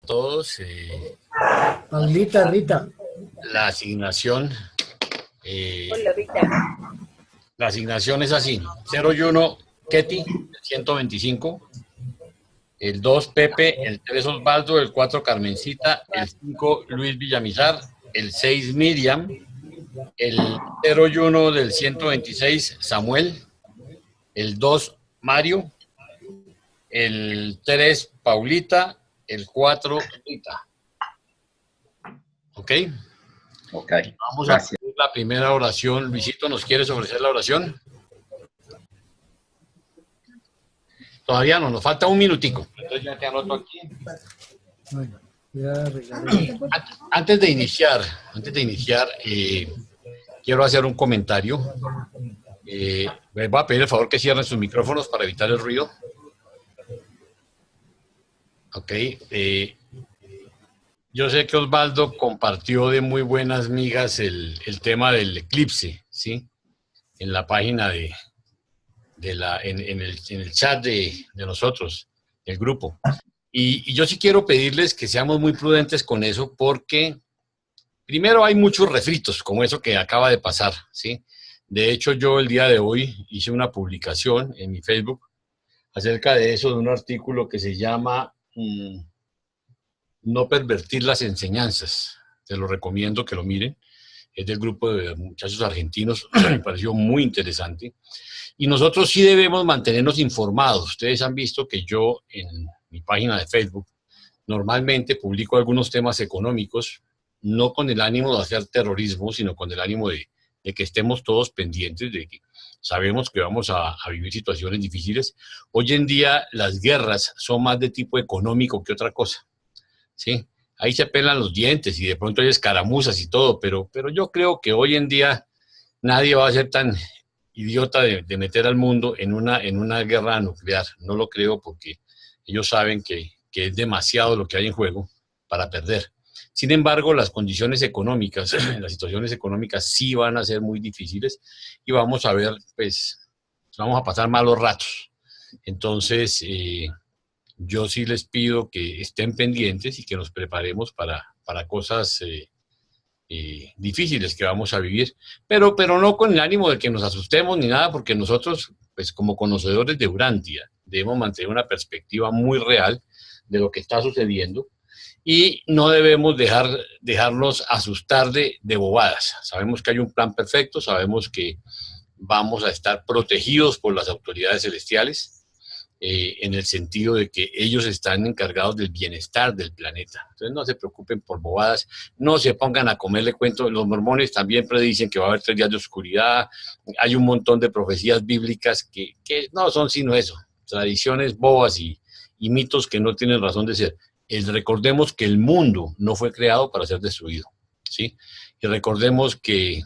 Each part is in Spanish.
todos. Paulita, Rita. La asignación, Hola, Rita. la asignación es así: 0 y 1, Ketty, 125. El 2, Pepe. El 3, Osvaldo. El 4, Carmencita. El 5, Luis Villamizar. El 6, Miriam. El 0 y 1 del 126, Samuel. El 2, Mario. El 3, Paulita. El 4, Rita. ¿Ok? Ok. Vamos a hacer la primera oración. Luisito, ¿nos quieres ofrecer la oración? Todavía no, nos falta un minutico. Entonces ya te anoto aquí. Bueno, ya arreglaré. Antes de iniciar, quiero hacer un comentario. Les voy a pedir el favor que cierren sus micrófonos para evitar el ruido. Ok. Yo sé que Osvaldo compartió de muy buenas migas el tema del eclipse, ¿sí? En la página en el chat de nosotros, el grupo. Y yo sí quiero pedirles que seamos muy prudentes con eso, porque primero hay muchos refritos, como eso que acaba de pasar, ¿sí? De hecho, yo el día de hoy hice una publicación en mi Facebook acerca de eso, de un artículo que se llama No pervertir las enseñanzas. Se lo recomiendo que lo miren. Es del grupo de muchachos argentinos, me pareció muy interesante. Y nosotros sí debemos mantenernos informados. Ustedes han visto que yo en mi página de Facebook normalmente publico algunos temas económicos, no con el ánimo de hacer terrorismo, sino con el ánimo de que estemos todos pendientes, de que sabemos que vamos a vivir situaciones difíciles. Hoy en día las guerras son más de tipo económico que otra cosa, ¿sí? Ahí se pelan los dientes y de pronto hay escaramuzas y todo, pero yo creo que hoy en día nadie va a ser tan idiota de meter al mundo en una guerra nuclear. No lo creo, porque ellos saben que es demasiado lo que hay en juego para perder. Sin embargo, las condiciones económicas, las situaciones económicas sí van a ser muy difíciles y vamos a ver, pues, vamos a pasar malos ratos. Entonces, yo sí les pido que estén pendientes y que nos preparemos para cosas difíciles que vamos a vivir, pero no con el ánimo de que nos asustemos ni nada, porque nosotros, pues como conocedores de Urantia, debemos mantener una perspectiva muy real de lo que está sucediendo y no debemos dejarnos asustar de bobadas. Sabemos que hay un plan perfecto, sabemos que vamos a estar protegidos por las autoridades celestiales, en el sentido de que ellos están encargados del bienestar del planeta. Entonces no se preocupen por bobadas, no se pongan a comerle cuento. Los mormones también predicen que va a haber 3 días de oscuridad. Hay un montón de profecías bíblicas que no son sino eso, tradiciones bobas y mitos que no tienen razón de ser. Recordemos que el mundo no fue creado para ser destruido, ¿sí? Y recordemos que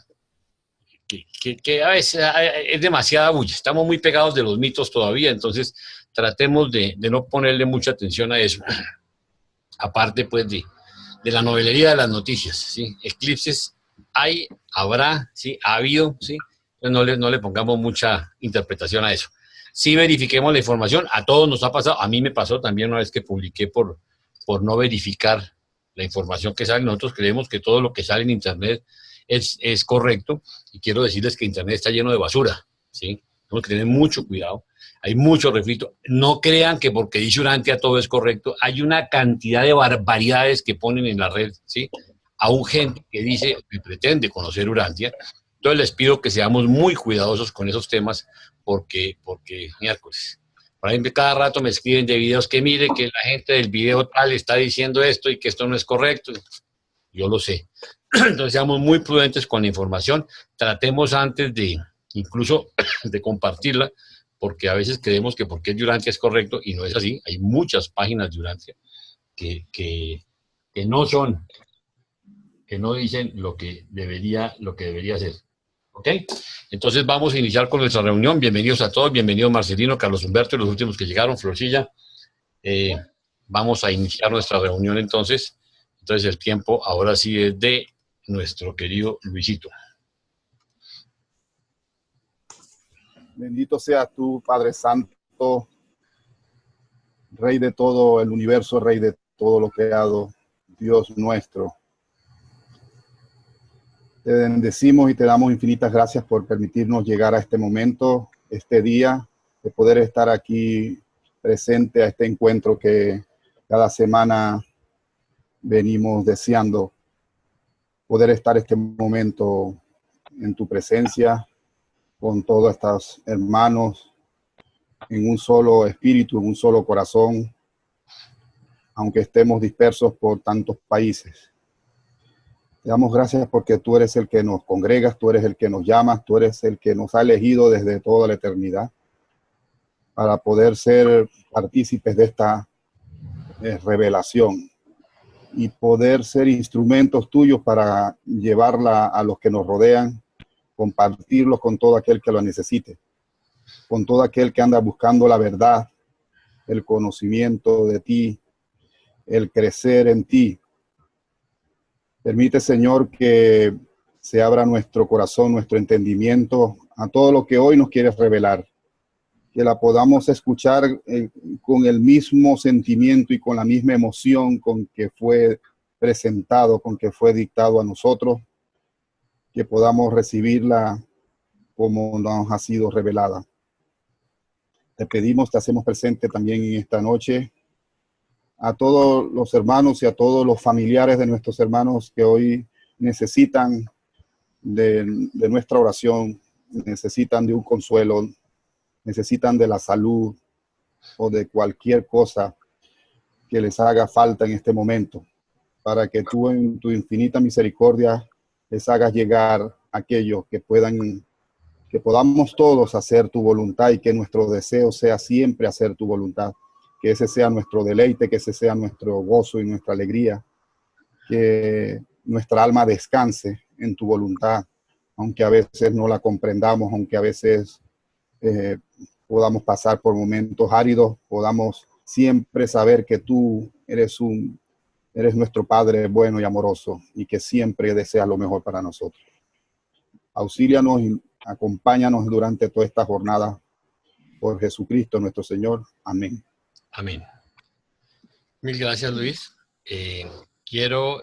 a veces es demasiada bulla, estamos muy pegados de los mitos todavía, entonces tratemos de no ponerle mucha atención a eso, aparte pues de la novelería de las noticias, ¿sí? Eclipses hay, habrá, ¿sí? Ha habido, ¿sí? Entonces no le pongamos mucha interpretación a eso. Sí, verifiquemos la información, a todos nos ha pasado, a mí me pasó también una vez que publiqué por no verificar la información que sale. Nosotros creemos que todo lo que sale en internet es correcto, y quiero decirles que internet está lleno de basura, ¿sí? Tenemos que tener mucho cuidado, hay mucho refrito. No crean que porque dice Urantia todo es correcto. Hay una cantidad de barbaridades que ponen en la red, ¿sí? Aún gente que dice, que pretende conocer Urantia. Entonces les pido que seamos muy cuidadosos con esos temas, porque miércoles, por ejemplo, cada rato me escriben de videos que mire que la gente del video tal está diciendo esto y que esto no es correcto. Yo lo sé. Entonces seamos muy prudentes con la información, tratemos antes de incluso de compartirla, porque a veces creemos que porque es de Urantia es correcto y no es así. Hay muchas páginas de Urantia que no son, que no dicen lo que debería ser. ¿Ok? Entonces vamos a iniciar con nuestra reunión. Bienvenidos a todos, bienvenidos Marcelino, Carlos Humberto y los últimos que llegaron, Florcilla. Vamos a iniciar nuestra reunión entonces. Entonces el tiempo ahora sí es de nuestro querido Luisito. Bendito seas tú, Padre Santo, Rey de todo el universo, Rey de todo lo creado, Dios nuestro. Te bendecimos y te damos infinitas gracias por permitirnos llegar a este momento, este día, de poder estar aquí presente a este encuentro que cada semana venimos deseando, poder estar este momento en tu presencia, con todos estos hermanos, en un solo espíritu, en un solo corazón, aunque estemos dispersos por tantos países. Te damos gracias porque tú eres el que nos congregas, tú eres el que nos llamas, tú eres el que nos ha elegido desde toda la eternidad para poder ser partícipes de esta revelación y poder ser instrumentos tuyos para llevarla a los que nos rodean, compartirlos con todo aquel que lo necesite, con todo aquel que anda buscando la verdad, el conocimiento de ti, el crecer en ti. Permite, Señor, que se abra nuestro corazón, nuestro entendimiento a todo lo que hoy nos quieres revelar. Que la podamos escuchar con el mismo sentimiento y con la misma emoción con que fue presentado, con que fue dictado a nosotros. Que podamos recibirla como nos ha sido revelada. Te pedimos, te hacemos presente también en esta noche a todos los hermanos y a todos los familiares de nuestros hermanos que hoy necesitan de nuestra oración, necesitan de un consuelo, necesitan de la salud o de cualquier cosa que les haga falta en este momento, para que tú en tu infinita misericordia les hagas llegar a aquellos que podamos todos hacer tu voluntad y que nuestro deseo sea siempre hacer tu voluntad. Que ese sea nuestro deleite, que ese sea nuestro gozo y nuestra alegría, que nuestra alma descanse en tu voluntad, aunque a veces no la comprendamos, aunque a veces podamos pasar por momentos áridos, podamos siempre saber que tú eres nuestro Padre bueno y amoroso y que siempre deseas lo mejor para nosotros. Auxílianos y acompáñanos durante toda esta jornada por Jesucristo nuestro Señor. Amén. Amén. Mil gracias, Luis. Quiero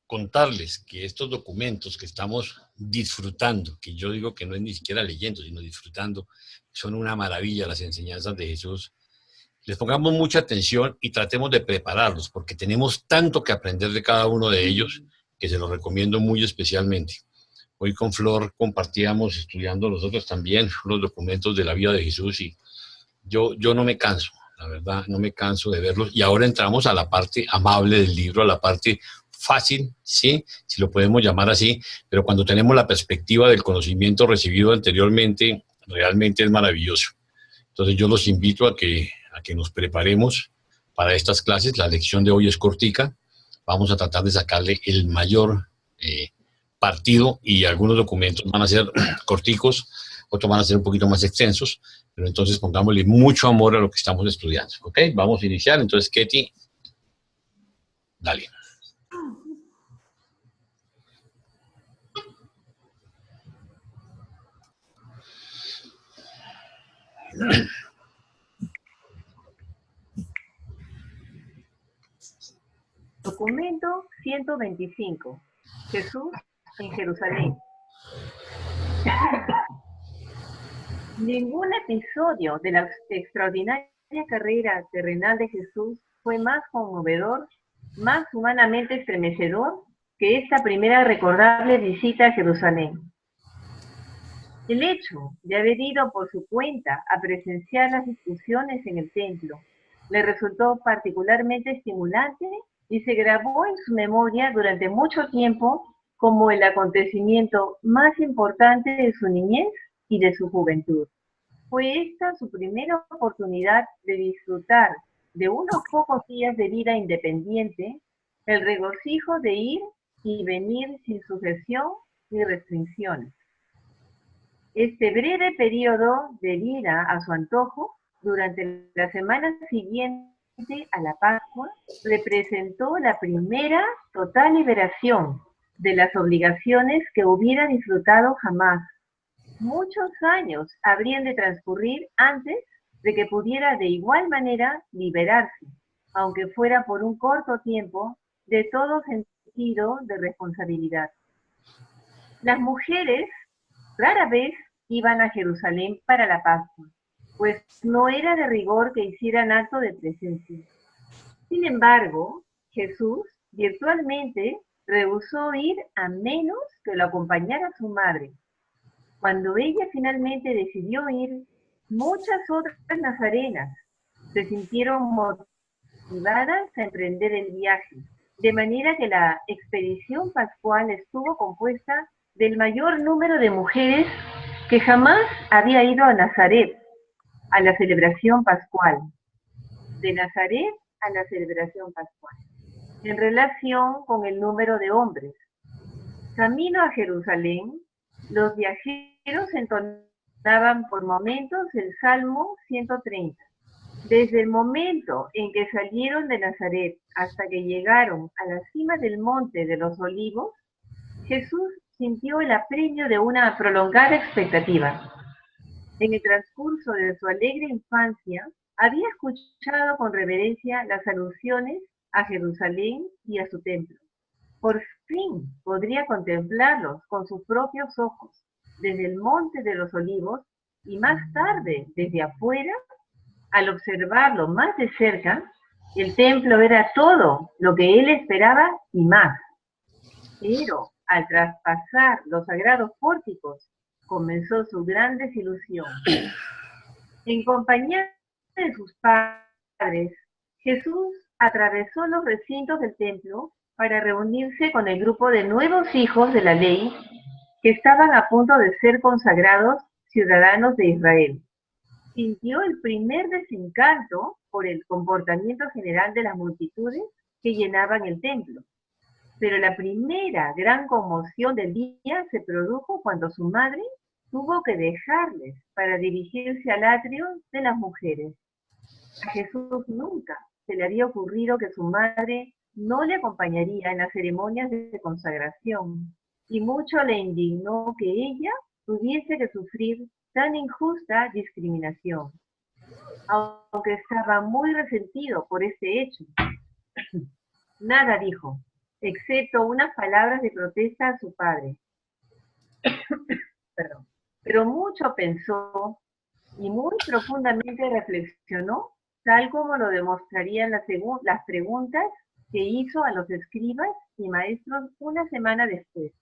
contarles que estos documentos que estamos disfrutando, que yo digo que no es ni siquiera leyendo, sino disfrutando, son una maravilla las enseñanzas de Jesús. Les pongamos mucha atención y tratemos de prepararlos, porque tenemos tanto que aprender de cada uno de ellos, que se los recomiendo muy especialmente. Hoy con Flor compartíamos, estudiando nosotros también, los documentos de la vida de Jesús y yo no me canso, la verdad, no me canso de verlos. Y ahora entramos a la parte amable del libro, a la parte fácil, ¿sí? Si lo podemos llamar así, pero cuando tenemos la perspectiva del conocimiento recibido anteriormente, realmente es maravilloso. Entonces yo los invito a que nos preparemos para estas clases. La lección de hoy es cortica. Vamos a tratar de sacarle el mayor partido y algunos documentos van a ser corticos, otros van a ser un poquito más extensos, pero entonces pongámosle mucho amor a lo que estamos estudiando. ¿Ok? Vamos a iniciar. Entonces, Ketty, dale. Documento 125. Jesús en Jerusalén. Ningún episodio de la extraordinaria carrera terrenal de Jesús fue más conmovedor, más humanamente estremecedor que esta primera recordable visita a Jerusalén. El hecho de haber ido por su cuenta a presenciar las discusiones en el templo le resultó particularmente estimulante y se grabó en su memoria durante mucho tiempo como el acontecimiento más importante de su niñez y de su juventud. Fue esta su primera oportunidad de disfrutar de unos pocos días de vida independiente, el regocijo de ir y venir sin sujeción ni restricciones. Este breve periodo de vida a su antojo, durante la semana siguiente a la Pascua, representó la primera total liberación de las obligaciones que hubiera disfrutado jamás. Muchos años habrían de transcurrir antes de que pudiera de igual manera liberarse, aunque fuera por un corto tiempo, de todo sentido de responsabilidad. Las mujeres rara vez iban a Jerusalén para la Pascua, pues no era de rigor que hicieran acto de presencia. Sin embargo, Jesús virtualmente rehusó ir a menos que lo acompañara su madre. Cuando ella finalmente decidió ir, muchas otras nazarenas se sintieron motivadas a emprender el viaje, de manera que la expedición pascual estuvo compuesta del mayor número de mujeres que jamás había ido a Nazaret, a la celebración pascual. De Nazaret a la celebración pascual, en relación con el número de hombres. Camino a Jerusalén, los viajeros entonaban por momentos el Salmo 130. Desde el momento en que salieron de Nazaret hasta que llegaron a la cima del monte de los Olivos, Jesús sintió el apremio de una prolongada expectativa. En el transcurso de su alegre infancia, había escuchado con reverencia las alusiones a Jerusalén y a su templo. Por fin podría contemplarlos con sus propios ojos, desde el monte de los Olivos, y más tarde, desde afuera. Al observarlo más de cerca, el templo era todo lo que él esperaba y más. Pero al traspasar los sagrados pórticos, comenzó su gran desilusión. En compañía de sus padres, Jesús atravesó los recintos del templo para reunirse con el grupo de nuevos hijos de la ley que estaban a punto de ser consagrados ciudadanos de Israel. Sintió el primer desencanto por el comportamiento general de las multitudes que llenaban el templo. Pero la primera gran conmoción del día se produjo cuando su madre tuvo que dejarles para dirigirse al atrio de las mujeres. A Jesús nunca se le había ocurrido que su madre no le acompañaría en las ceremonias de consagración, y mucho le indignó que ella tuviese que sufrir tan injusta discriminación. Aunque estaba muy resentido por este hecho, nada dijo, excepto unas palabras de protesta a su padre. Perdón. Pero mucho pensó y muy profundamente reflexionó, tal como lo demostrarían las preguntas que hizo a los escribas y maestros una semana después.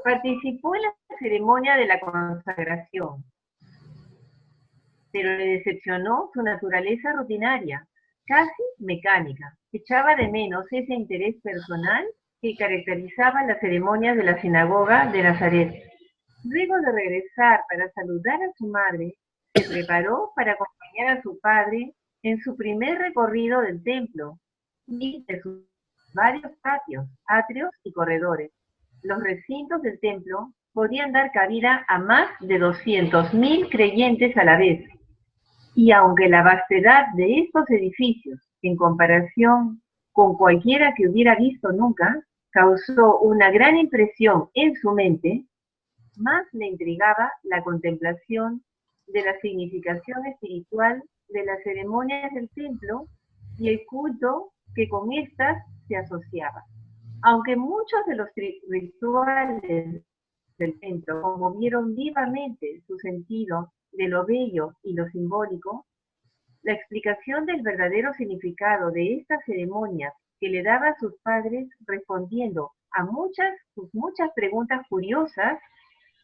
Participó en la ceremonia de la consagración, pero le decepcionó su naturaleza rutinaria, casi mecánica. Echaba de menos ese interés personal que caracterizaba las ceremonias de la sinagoga de Nazaret. Luego de regresar para saludar a su madre, se preparó para acompañar a su padre en su primer recorrido del templo y de sus varios patios, atrios y corredores. Los recintos del templo podían dar cabida a más de 200.000 creyentes a la vez. Y aunque la vastedad de estos edificios, en comparación con cualquiera que hubiera visto nunca, causó una gran impresión en su mente, más le intrigaba la contemplación de la significación espiritual de las ceremonias del templo y el culto que con éstas se asociaba. Aunque muchos de los rituales del templo conmovieron vivamente su sentido de lo bello y lo simbólico, la explicación del verdadero significado de estas ceremonias que le daba a sus padres respondiendo a sus muchas preguntas curiosas,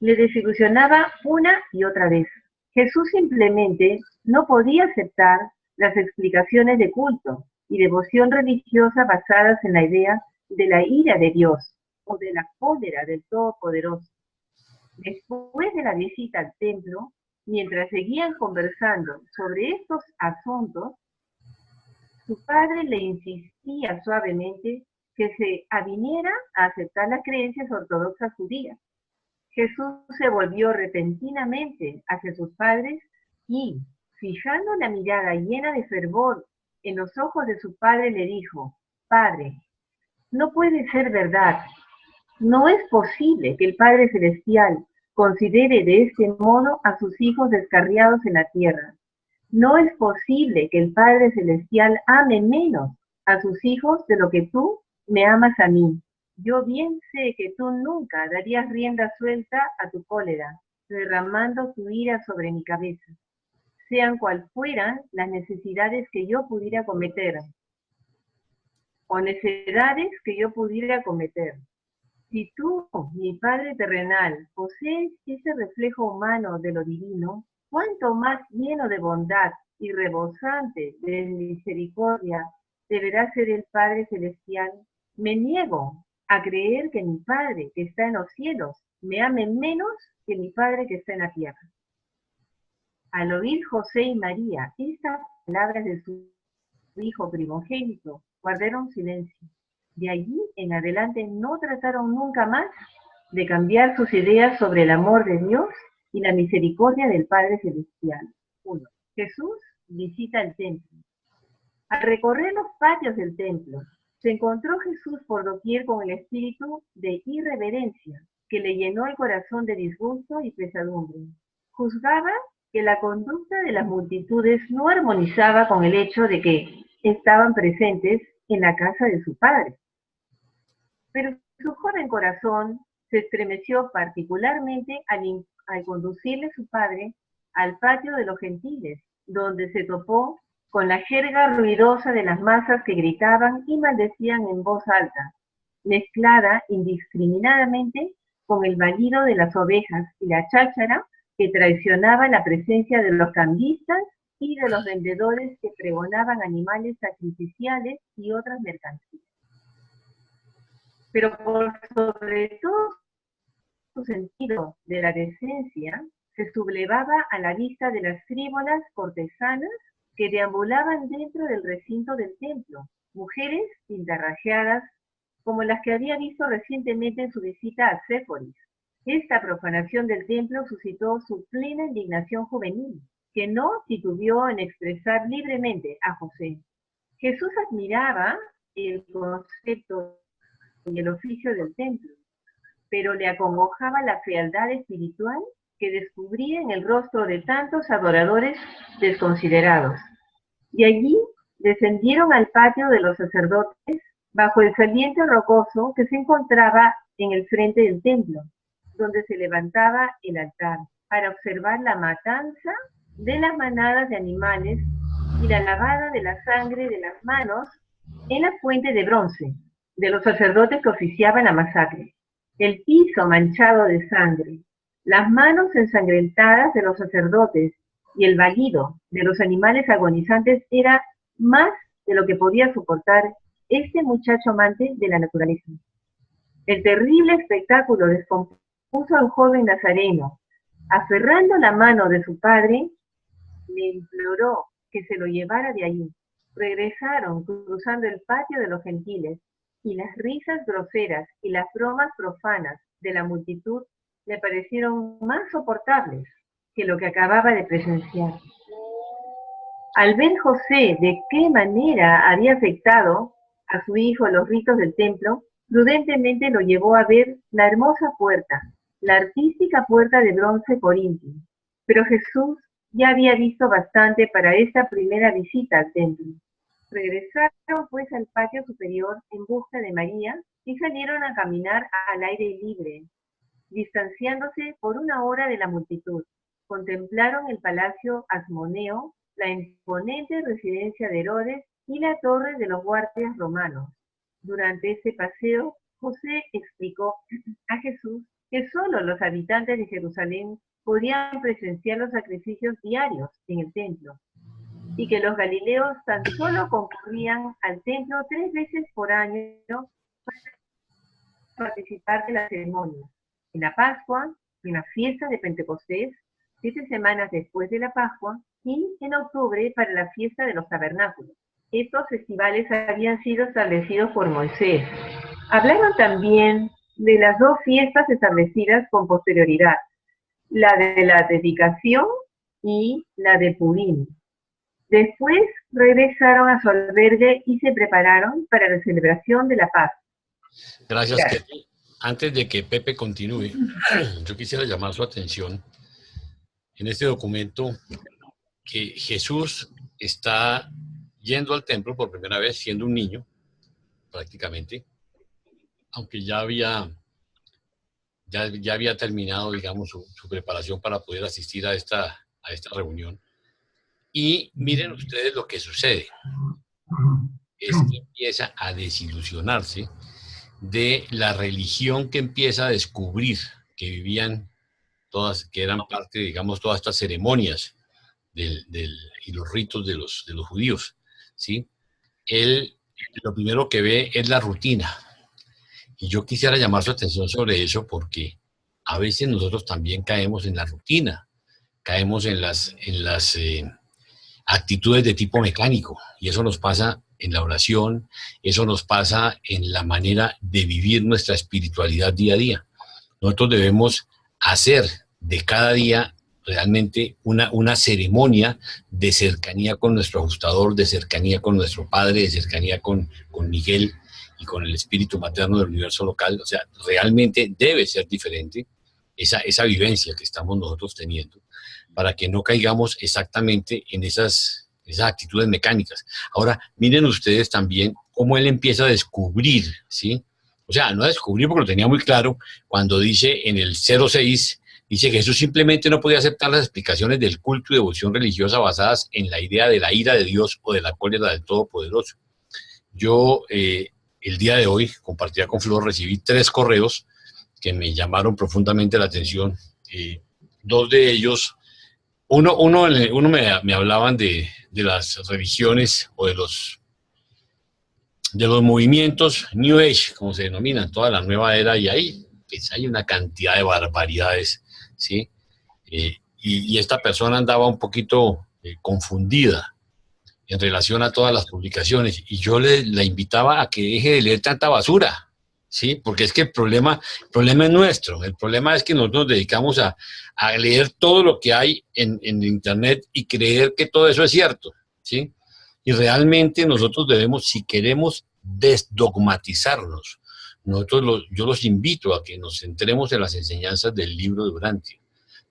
le desilusionaba una y otra vez. Jesús simplemente no podía aceptar las explicaciones de culto y devoción religiosa basadas en la idea de la ira de Dios o de la cólera del Todopoderoso. Después de la visita al templo, mientras seguían conversando sobre estos asuntos, su padre le insistía suavemente que se aviniera a aceptar las creencias ortodoxas judías. Jesús se volvió repentinamente hacia sus padres y, fijando la mirada llena de fervor en los ojos de su padre, le dijo: Padre, no puede ser verdad. No es posible que el Padre Celestial considere de este modo a sus hijos descarriados en la tierra. No es posible que el Padre Celestial ame menos a sus hijos de lo que tú me amas a mí. Yo bien sé que tú nunca darías rienda suelta a tu cólera, derramando tu ira sobre mi cabeza, sean cual fueran las necesidades que yo pudiera cometer, o necedades que yo pudiera cometer. Si tú, mi Padre terrenal, posees ese reflejo humano de lo divino, cuánto más lleno de bondad y rebosante de misericordia deberá ser el Padre celestial. Me niego a creer que mi Padre que está en los cielos me ame menos que mi Padre que está en la tierra. Al oír José y María estas palabras de su hijo primogénito, guardaron silencio. De allí en adelante no trataron nunca más de cambiar sus ideas sobre el amor de Dios y la misericordia del Padre Celestial. 1. Jesús visita el templo. Al recorrer los patios del templo, se encontró Jesús por doquier con el espíritu de irreverencia que le llenó el corazón de disgusto y pesadumbre. Juzgaba que la conducta de las multitudes no armonizaba con el hecho de que estaban presentes en la casa de su padre. Pero su joven corazón se estremeció particularmente al conducirle su padre al patio de los gentiles, donde se topó con la jerga ruidosa de las masas que gritaban y maldecían en voz alta, mezclada indiscriminadamente con el balido de las ovejas y la cháchara que traicionaba la presencia de los cambistas y de los vendedores que pregonaban animales sacrificiales y otras mercancías. Pero por sobre todo su sentido de la decencia se sublevaba a la vista de las frívolas cortesanas que deambulaban dentro del recinto del templo, mujeres pintarrajeadas como las que había visto recientemente en su visita a Séforis. Esta profanación del templo suscitó su plena indignación juvenil, que no titubeó en expresar libremente a José. Jesús admiraba el concepto y el oficio del templo, pero le acongojaba la fealdad espiritual que descubría en el rostro de tantos adoradores desconsiderados. Y allí descendieron al patio de los sacerdotes bajo el saliente rocoso que se encontraba en el frente del templo, donde se levantaba el altar, para observar la matanza de las manadas de animales y la lavada de la sangre de las manos en la fuente de bronce de los sacerdotes que oficiaban la masacre. El piso manchado de sangre, las manos ensangrentadas de los sacerdotes y el balido de los animales agonizantes era más de lo que podía soportar este muchacho amante de la naturaleza. El terrible espectáculo descompuso al joven nazareno. Aferrando la mano de su padre, le imploró que se lo llevara de allí. Regresaron cruzando el patio de los gentiles, y las risas groseras y las bromas profanas de la multitud le parecieron más soportables que lo que acababa de presenciar. Al ver José de qué manera había afectado a su hijo los ritos del templo, prudentemente lo llevó a ver la hermosa puerta, la artística puerta de bronce corintio. Pero Jesús ya había visto bastante para esta primera visita al templo. Regresaron pues al patio superior en busca de María y salieron a caminar al aire libre, distanciándose por una hora de la multitud. Contemplaron el palacio Asmoneo, la imponente residencia de Herodes y la torre de los guardias romanos. Durante este paseo, José explicó a Jesús que solo los habitantes de Jerusalén podían presenciar los sacrificios diarios en el templo, y que los galileos tan solo concurrían al templo 3 veces por año para participar de la ceremonia, en la Pascua, en la fiesta de Pentecostés, 7 semanas después de la Pascua, y en octubre para la fiesta de los tabernáculos. Estos festivales habían sido establecidos por Moisés. Hablaron también de las 2 fiestas establecidas con posterioridad, la de la dedicación y la de Purim. Después regresaron a su albergue y se prepararon para la celebración de la paz. Gracias, Ketty. Antes de que Pepe continúe, yo quisiera llamar su atención en este documento que Jesús está yendo al templo por primera vez, siendo un niño, prácticamente, aunque ya había terminado, digamos, su preparación para poder asistir a esta reunión. Y miren ustedes lo que sucede. Es que empieza a desilusionarse de la religión que empieza a descubrir, que vivían todas, que eran parte, digamos, todas estas ceremonias y los ritos de los judíos, ¿sí? Él lo primero que ve es la rutina. Y yo quisiera llamar su atención sobre eso porque a veces nosotros también caemos en la rutina, caemos en las actitudes de tipo mecánico, y eso nos pasa en la oración, eso nos pasa en la manera de vivir nuestra espiritualidad día a día. Nosotros debemos hacer de cada día realmente una ceremonia de cercanía con nuestro ajustador, de cercanía con nuestro Padre, de cercanía con Miguel y con el espíritu materno del universo local. O sea, realmente debe ser diferente esa vivencia que estamos nosotros teniendo, para que no caigamos exactamente en esas actitudes mecánicas. Ahora, miren ustedes también cómo él empieza a descubrir, ¿sí? O sea, no a descubrir porque lo tenía muy claro, cuando dice en el 06, dice que Jesús simplemente no podía aceptar las explicaciones del culto y devoción religiosa basadas en la idea de la ira de Dios o de la cólera del Todopoderoso. Yo, el día de hoy, compartía con Flor, recibí 3 correos que me llamaron profundamente la atención. 2 de ellos, uno me hablaban de las religiones o de los movimientos New Age, como se denominan, toda la nueva era, y ahí pues, hay una cantidad de barbaridades, ¿sí? Y esta persona andaba un poquito confundida en relación a todas las publicaciones, y yo la invitaba a que deje de leer tanta basura, ¿sí? Porque es que el problema es nuestro. El problema es que nosotros nos dedicamos a leer todo lo que hay en Internet y creer que todo eso es cierto, ¿sí? Y realmente nosotros debemos, si queremos desdogmatizarnos, yo los invito a que nos centremos en las enseñanzas del libro de Urantia.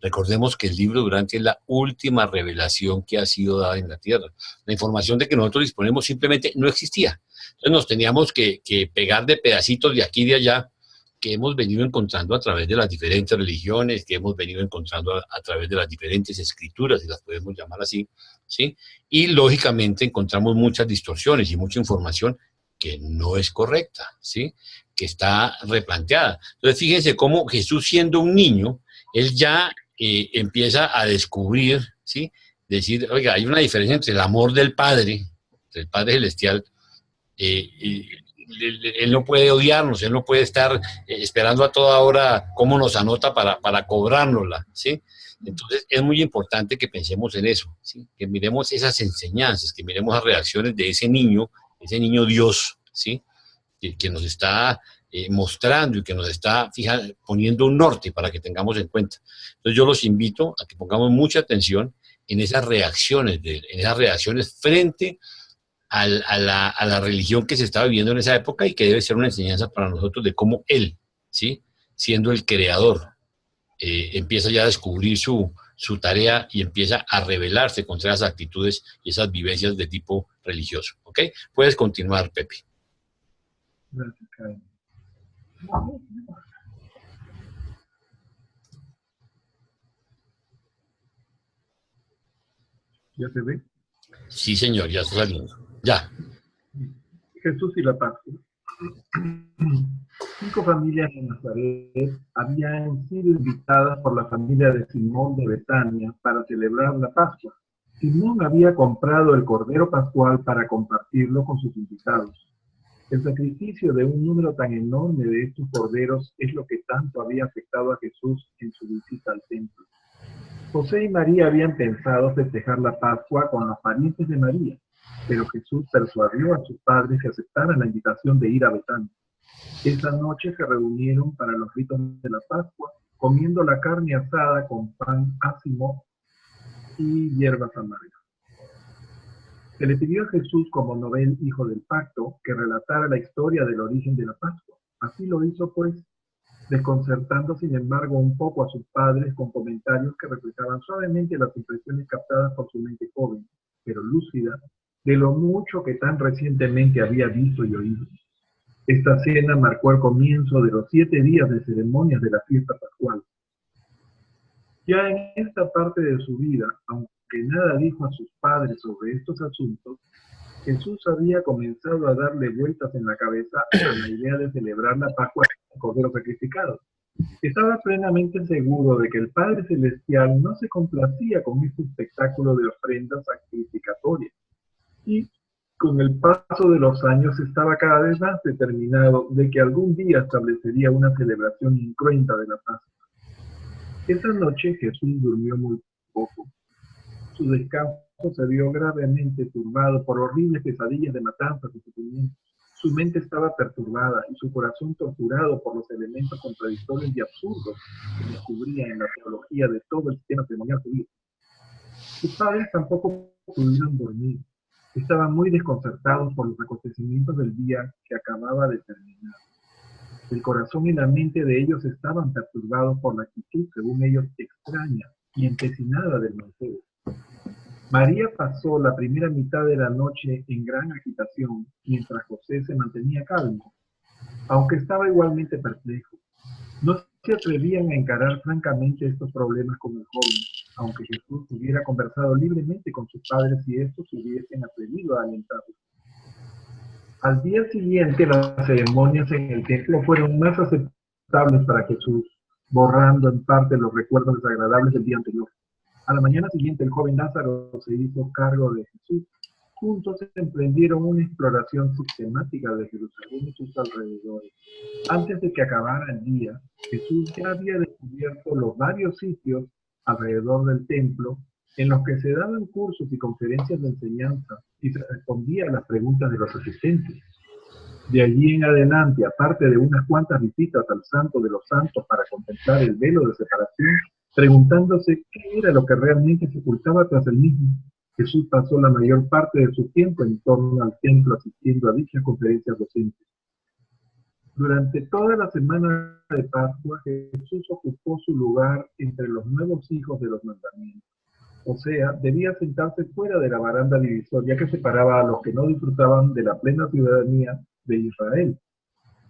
Recordemos que el libro de Urantia es la última revelación que ha sido dada en la Tierra. La información de que nosotros disponemos simplemente no existía. Entonces nos teníamos que pegar de pedacitos de aquí y de allá que hemos venido encontrando a través de las diferentes religiones, que hemos venido encontrando a través de las diferentes escrituras, si las podemos llamar así, ¿sí? Y lógicamente encontramos muchas distorsiones y mucha información que no es correcta, ¿sí? Que está replanteada. Entonces fíjense cómo Jesús, siendo un niño, él ya empieza a descubrir, ¿sí? Decir, oiga, hay una diferencia entre el amor del Padre Celestial, él no puede odiarnos, él no puede estar esperando a toda hora cómo nos anota para cobrárnosla, ¿sí? Entonces es muy importante que pensemos en eso, ¿sí? Que miremos esas enseñanzas, que miremos las reacciones de ese niño Dios, ¿sí? Que nos está mostrando y que nos está poniendo un norte para que tengamos en cuenta. Entonces yo los invito a que pongamos mucha atención en esas reacciones frente a la religión que se estaba viviendo en esa época y que debe ser una enseñanza para nosotros de cómo él, ¿sí? Siendo el creador, empieza ya a descubrir su tarea y empieza a rebelarse contra esas actitudes y esas vivencias de tipo religioso. ¿Ok? Puedes continuar, Pepe. Gracias, Karen. ¿Ya se ve? Sí, señor, ya está saliendo. Ya. Jesús y la Pascua. 5 familias de Nazaret habían sido invitadas por la familia de Simón de Betania para celebrar la Pascua. Simón había comprado el cordero pascual para compartirlo con sus invitados. El sacrificio de un número tan enorme de estos corderos es lo que tanto había afectado a Jesús en su visita al templo. José y María habían pensado festejar la Pascua con los parientes de María, pero Jesús persuadió a sus padres que aceptaran la invitación de ir a Betania. Esa noche se reunieron para los ritos de la Pascua, comiendo la carne asada con pan ácimo y hierbas amargas. Se le pidió a Jesús, como novel hijo del pacto, que relatara la historia del origen de la Pascua. Así lo hizo, pues. desconcertando sin embargo un poco a sus padres con comentarios que reflejaban suavemente las impresiones captadas por su mente joven, pero lúcida, de lo mucho que tan recientemente había visto y oído. Esta cena marcó el comienzo de los 7 días de ceremonias de la fiesta pascual. Ya en esta parte de su vida, aunque nada dijo a sus padres sobre estos asuntos, Jesús había comenzado a darle vueltas en la cabeza a la idea de celebrar la Pascua con cordero sacrificado. Estaba plenamente seguro de que el Padre Celestial no se complacía con este espectáculo de ofrendas sacrificatorias y con el paso de los años estaba cada vez más determinado de que algún día establecería una celebración incruenta de la Pascua. Esa noche Jesús durmió muy poco. Su descanso se vio gravemente turbado por horribles pesadillas de matanzas y sufrimientos. Su mente estaba perturbada y su corazón torturado por los elementos contradictorios y absurdos que descubría en la teología de todo el sistema ceremonial judío. Sus padres tampoco pudieron dormir. Estaban muy desconcertados por los acontecimientos del día que acababa de terminar. El corazón y la mente de ellos estaban perturbados por la actitud, según ellos, extraña y empecinada del mancebo. María pasó la primera mitad de la noche en gran agitación, mientras José se mantenía calmo, aunque estaba igualmente perplejo. No se atrevían a encarar francamente estos problemas con el joven, aunque Jesús hubiera conversado libremente con sus padres y estos se hubiesen atrevido a alentarlo. Al día siguiente, las ceremonias en el templo fueron más aceptables para Jesús, borrando en parte los recuerdos desagradables del día anterior. A la mañana siguiente, el joven Lázaro se hizo cargo de Jesús. Juntos emprendieron una exploración sistemática de Jerusalén y sus alrededores. Antes de que acabara el día, Jesús ya había descubierto los varios sitios alrededor del templo en los que se daban cursos y conferencias de enseñanza y se respondía a las preguntas de los asistentes. De allí en adelante, aparte de unas cuantas visitas al Santo de los Santos para contemplar el velo de separación, preguntándose qué era lo que realmente se ocultaba tras el mismo, Jesús pasó la mayor parte de su tiempo en torno al templo asistiendo a dichas conferencias docentes. Durante toda la semana de Pascua, Jesús ocupó su lugar entre los nuevos hijos de los mandamientos. O sea, debía sentarse fuera de la baranda divisoria que separaba a los que no disfrutaban de la plena ciudadanía de Israel.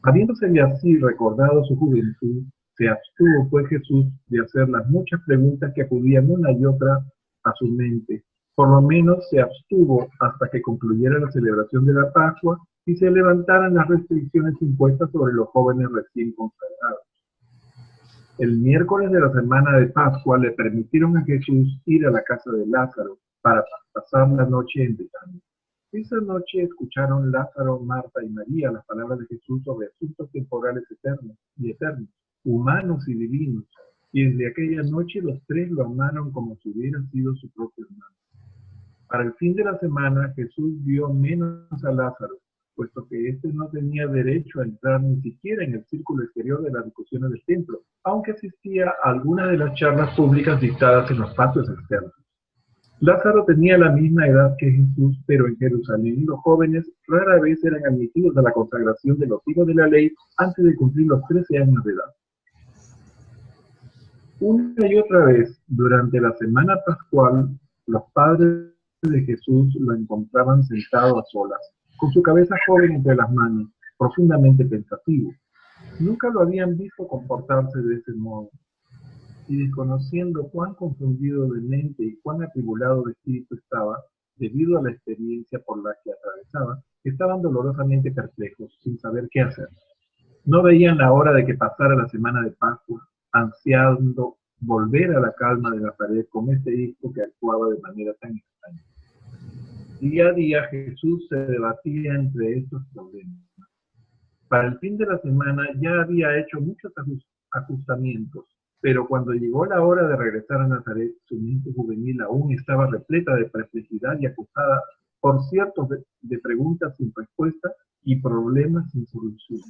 Habiéndosele así recordado su juventud, se abstuvo pues Jesús de hacer las muchas preguntas que acudían una y otra a su mente. Por lo menos se abstuvo hasta que concluyera la celebración de la Pascua y se levantaran las restricciones impuestas sobre los jóvenes recién consagrados. El miércoles de la semana de Pascua le permitieron a Jesús ir a la casa de Lázaro para pasar la noche en Betania. Esa noche escucharon Lázaro, Marta y María las palabras de Jesús sobre asuntos temporales eternos, humanos y divinos, y desde aquella noche los tres lo amaron como si hubiera sido su propio hermano. Para el fin de la semana, Jesús vio menos a Lázaro, puesto que éste no tenía derecho a entrar ni siquiera en el círculo exterior de las discusiones del templo, aunque asistía a algunas de las charlas públicas dictadas en los patios externos. Lázaro tenía la misma edad que Jesús, pero en Jerusalén los jóvenes rara vez eran admitidos a la consagración de los hijos de la ley antes de cumplir los 13 años de edad. Una y otra vez, durante la semana pascual, los padres de Jesús lo encontraban sentado a solas, con su cabeza joven entre las manos, profundamente pensativo. Nunca lo habían visto comportarse de ese modo. Y desconociendo cuán confundido de mente y cuán atribulado de espíritu estaba, debido a la experiencia por la que atravesaba, estaban dolorosamente perplejos, sin saber qué hacer. No veían la hora de que pasara la semana de Pascua, ansiando volver a la calma de Nazaret con este hijo que actuaba de manera tan extraña. Día a día Jesús se debatía entre estos problemas. Para el fin de la semana ya había hecho muchos ajustamientos, pero cuando llegó la hora de regresar a Nazaret, su mente juvenil aún estaba repleta de perplejidad y acusada por cientos de preguntas sin respuesta y problemas sin solución.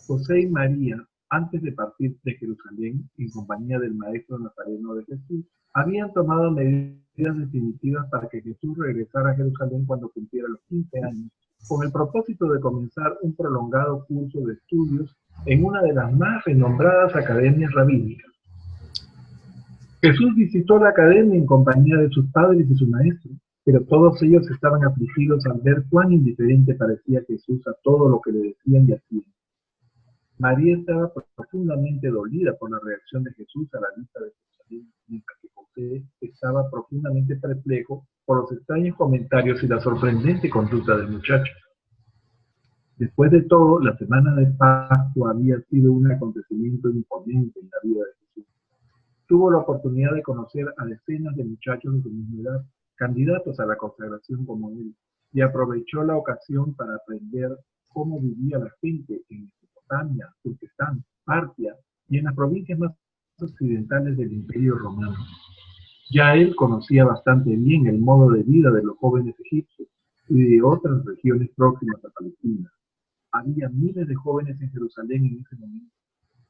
José y María, antes de partir de Jerusalén, en compañía del maestro nazareno de Jesús, habían tomado medidas definitivas para que Jesús regresara a Jerusalén cuando cumpliera los 15 años con el propósito de comenzar un prolongado curso de estudios en una de las más renombradas academias rabínicas. Jesús visitó la academia en compañía de sus padres y su maestro, pero todos ellos estaban afligidos al ver cuán indiferente parecía Jesús a todo lo que le decían y hacían. María estaba profundamente dolida por la reacción de Jesús a la vista de Jerusalén, mientras que José estaba profundamente perplejo por los extraños comentarios y la sorprendente conducta del muchacho. Después de todo, la semana de Pascua había sido un acontecimiento imponente en la vida de Jesús. Tuvo la oportunidad de conocer a decenas de muchachos de su misma edad, candidatos a la consagración como él, y aprovechó la ocasión para aprender cómo vivía la gente en Mesopotamia, Turquestán, Partia y en las provincias más occidentales del Imperio Romano. Ya él conocía bastante bien el modo de vida de los jóvenes egipcios y de otras regiones próximas a Palestina. Había miles de jóvenes en Jerusalén en ese momento,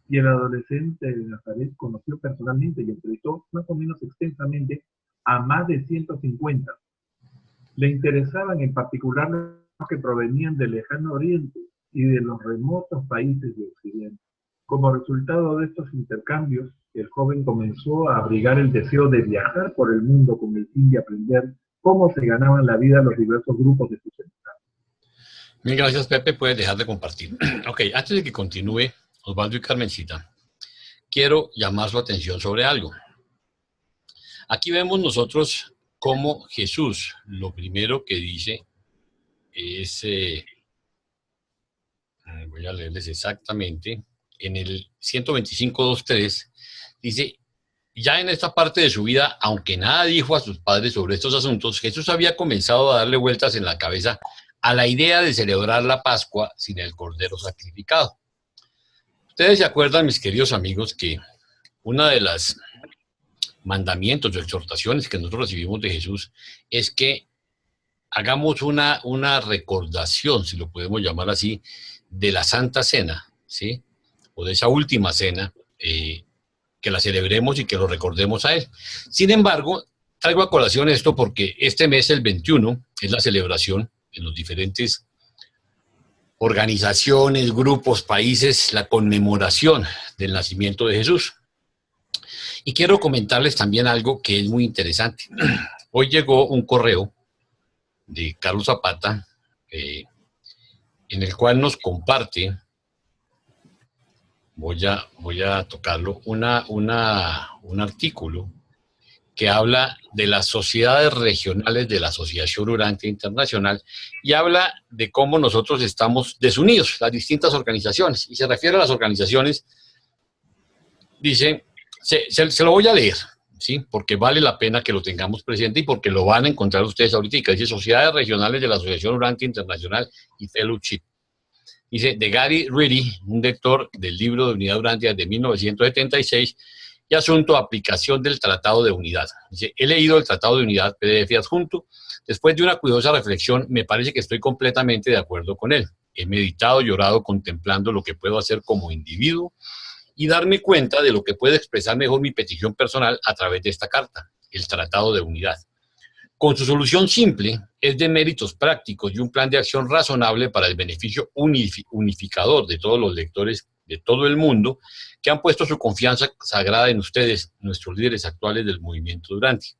y el adolescente de Nazaret conoció personalmente y entrevistó más o menos extensamente a más de 150. Le interesaban en particular los que provenían del lejano oriente y de los remotos países de Occidente. Como resultado de estos intercambios, el joven comenzó a abrigar el deseo de viajar por el mundo con el fin de aprender cómo se ganaban la vida los diversos grupos de sus semejantes. Bien, gracias, Pepe. Puedes dejar de compartir. Ok, antes de que continúe Osvaldo y Carmencita, quiero llamar su atención sobre algo. Aquí vemos nosotros cómo Jesús, lo primero que dice es, voy a leerles exactamente, en el 125.2.3, dice, ya en esta parte de su vida, aunque nada dijo a sus padres sobre estos asuntos, Jesús había comenzado a darle vueltas en la cabeza a la idea de celebrar la Pascua sin el cordero sacrificado. Ustedes se acuerdan, mis queridos amigos, que una de las mandamientos o exhortaciones que nosotros recibimos de Jesús es que hagamos una recordación, si lo podemos llamar así, de la Santa Cena, ¿sí? O de esa última cena, que la celebremos y que lo recordemos a Él. Sin embargo, traigo a colación esto porque este mes, el 21, es la celebración en los diferentes organizaciones, grupos, países, la conmemoración del nacimiento de Jesús. Y quiero comentarles también algo que es muy interesante. Hoy llegó un correo de Carlos Zapata, en el cual nos comparte, voy a tocarlo, un artículo que habla de las sociedades regionales de la Asociación Urantia Internacional y habla de cómo nosotros estamos desunidos, las distintas organizaciones, y se refiere a las organizaciones, dice, se lo voy a leer, ¿sí? Porque vale la pena que lo tengamos presente y porque lo van a encontrar ustedes ahorita. Dice Sociedades Regionales de la Asociación Urantia Internacional y Fellowship. Dice, de Gary Reedy, un lector del libro de Unidad Urantia de 1976, y asunto aplicación del Tratado de Unidad. Dice, he leído el Tratado de Unidad PDF adjunto. Después de una cuidadosa reflexión, me parece que estoy completamente de acuerdo con él. He meditado, llorado, contemplando lo que puedo hacer como individuo y darme cuenta de lo que puede expresar mejor mi petición personal a través de esta carta, el Tratado de Unidad. Con su solución simple, es de méritos prácticos y un plan de acción razonable para el beneficio unificador de todos los lectores de todo el mundo que han puesto su confianza sagrada en ustedes, nuestros líderes actuales del movimiento Urantia.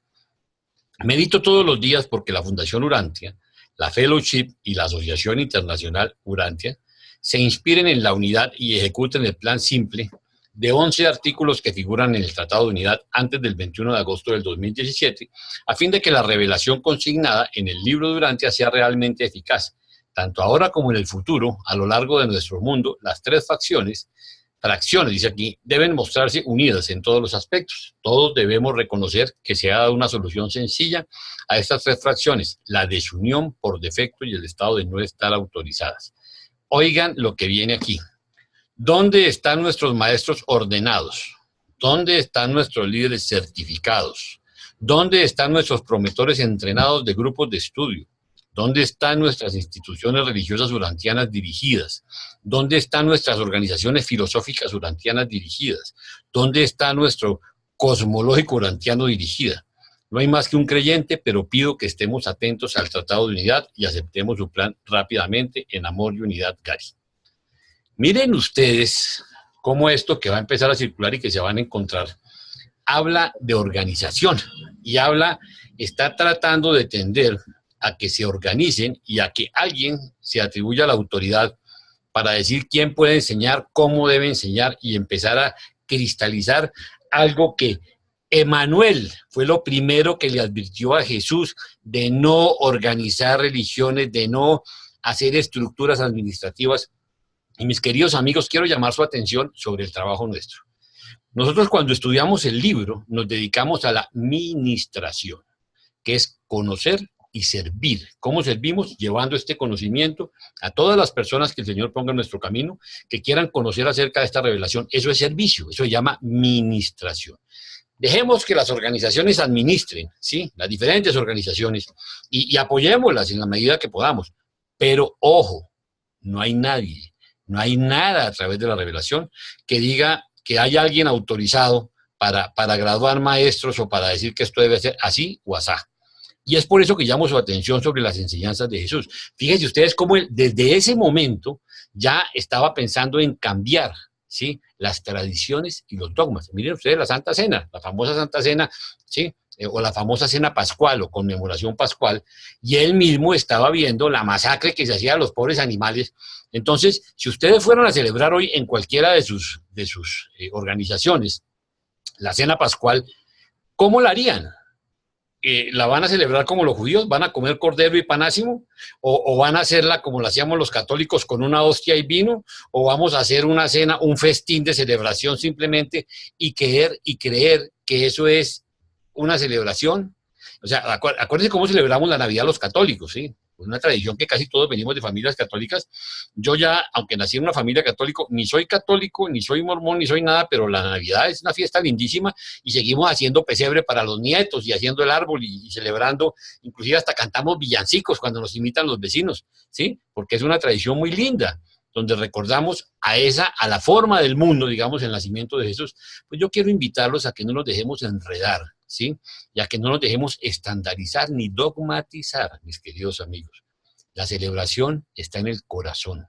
Medito todos los días porque la Fundación Urantia, la Fellowship y la Asociación Internacional Urantia se inspiren en la unidad y ejecuten el plan simple de 11 artículos que figuran en el Tratado de Unidad antes del 21 de agosto del 2017, a fin de que la revelación consignada en el libro de Urantia sea realmente eficaz, tanto ahora como en el futuro, a lo largo de nuestro mundo. Las tres fracciones, dice aquí, deben mostrarse unidas en todos los aspectos. Todos debemos reconocer que se ha dado una solución sencilla a estas tres fracciones, la desunión por defecto y el estado de no estar autorizadas. Oigan lo que viene aquí. ¿Dónde están nuestros maestros ordenados? ¿Dónde están nuestros líderes certificados? ¿Dónde están nuestros promotores entrenados de grupos de estudio? ¿Dónde están nuestras instituciones religiosas urantianas dirigidas? ¿Dónde están nuestras organizaciones filosóficas urantianas dirigidas? ¿Dónde está nuestro cosmológico urantiano dirigida? No hay más que un creyente, pero pido que estemos atentos al Tratado de Unidad y aceptemos su plan rápidamente en amor y unidad, Gary. Miren ustedes cómo esto que va a empezar a circular y que se van a encontrar, habla de organización y está tratando de tender a que se organicen y a que alguien se atribuya la autoridad para decir quién puede enseñar, cómo debe enseñar y empezar a cristalizar algo que Emanuel fue lo primero que le advirtió a Jesús de no organizar religiones, de no hacer estructuras administrativas. Y mis queridos amigos, quiero llamar su atención sobre el trabajo nuestro. Nosotros cuando estudiamos el libro nos dedicamos a la ministración, que es conocer y servir. ¿Cómo servimos? Llevando este conocimiento a todas las personas que el Señor ponga en nuestro camino, que quieran conocer acerca de esta revelación. Eso es servicio, eso se llama ministración. Dejemos que las organizaciones administren, ¿sí? Las diferentes organizaciones, y apoyémoslas en la medida que podamos. Pero, ojo, no hay nadie, no hay nada a través de la revelación que diga que hay alguien autorizado para graduar maestros o para decir que esto debe ser así o asá. Y es por eso que llamo su atención sobre las enseñanzas de Jesús. Fíjense ustedes cómo él, desde ese momento ya estaba pensando en cambiar, ¿sí?, las tradiciones y los dogmas. Miren ustedes la Santa Cena, la famosa Santa Cena, ¿sí?, o la famosa Cena Pascual o conmemoración pascual, y él mismo estaba viendo la masacre que se hacía a los pobres animales. Entonces, si ustedes fueron a celebrar hoy en cualquiera de sus organizaciones la Cena Pascual, ¿cómo la harían? ¿La van a celebrar como los judíos? ¿Van a comer cordero y panásimo? ¿O van a hacerla como la hacíamos los católicos con una hostia y vino? ¿O vamos a hacer una cena, un festín de celebración simplemente y creer que eso es una celebración? O sea, acuérdense cómo celebramos la Navidad los católicos, ¿sí? Una tradición que casi todos venimos de familias católicas. Yo ya, aunque nací en una familia católica, ni soy católico, ni soy mormón, ni soy nada, pero la Navidad es una fiesta lindísima y seguimos haciendo pesebre para los nietos y haciendo el árbol y celebrando, inclusive hasta cantamos villancicos cuando nos invitan los vecinos, ¿sí? Porque es una tradición muy linda, donde recordamos a la forma del mundo, digamos, el nacimiento de Jesús. Pues yo quiero invitarlos a que no nos dejemos enredar, ¿sí? Y a que no nos dejemos estandarizar ni dogmatizar, mis queridos amigos. La celebración está en el corazón.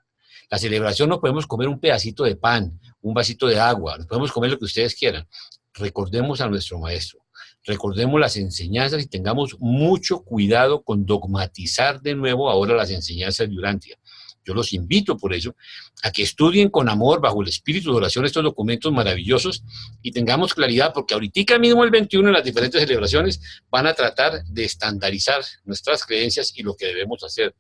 La celebración no podemos comer un pedacito de pan, un vasito de agua, no podemos comer lo que ustedes quieran. Recordemos a nuestro maestro, recordemos las enseñanzas y tengamos mucho cuidado con dogmatizar de nuevo ahora las enseñanzas de Urantia. Yo los invito por eso a que estudien con amor, bajo el espíritu de oración, estos documentos maravillosos y tengamos claridad, porque ahorita mismo el 21 en las diferentes celebraciones van a tratar de estandarizar nuestras creencias y lo que debemos hacer.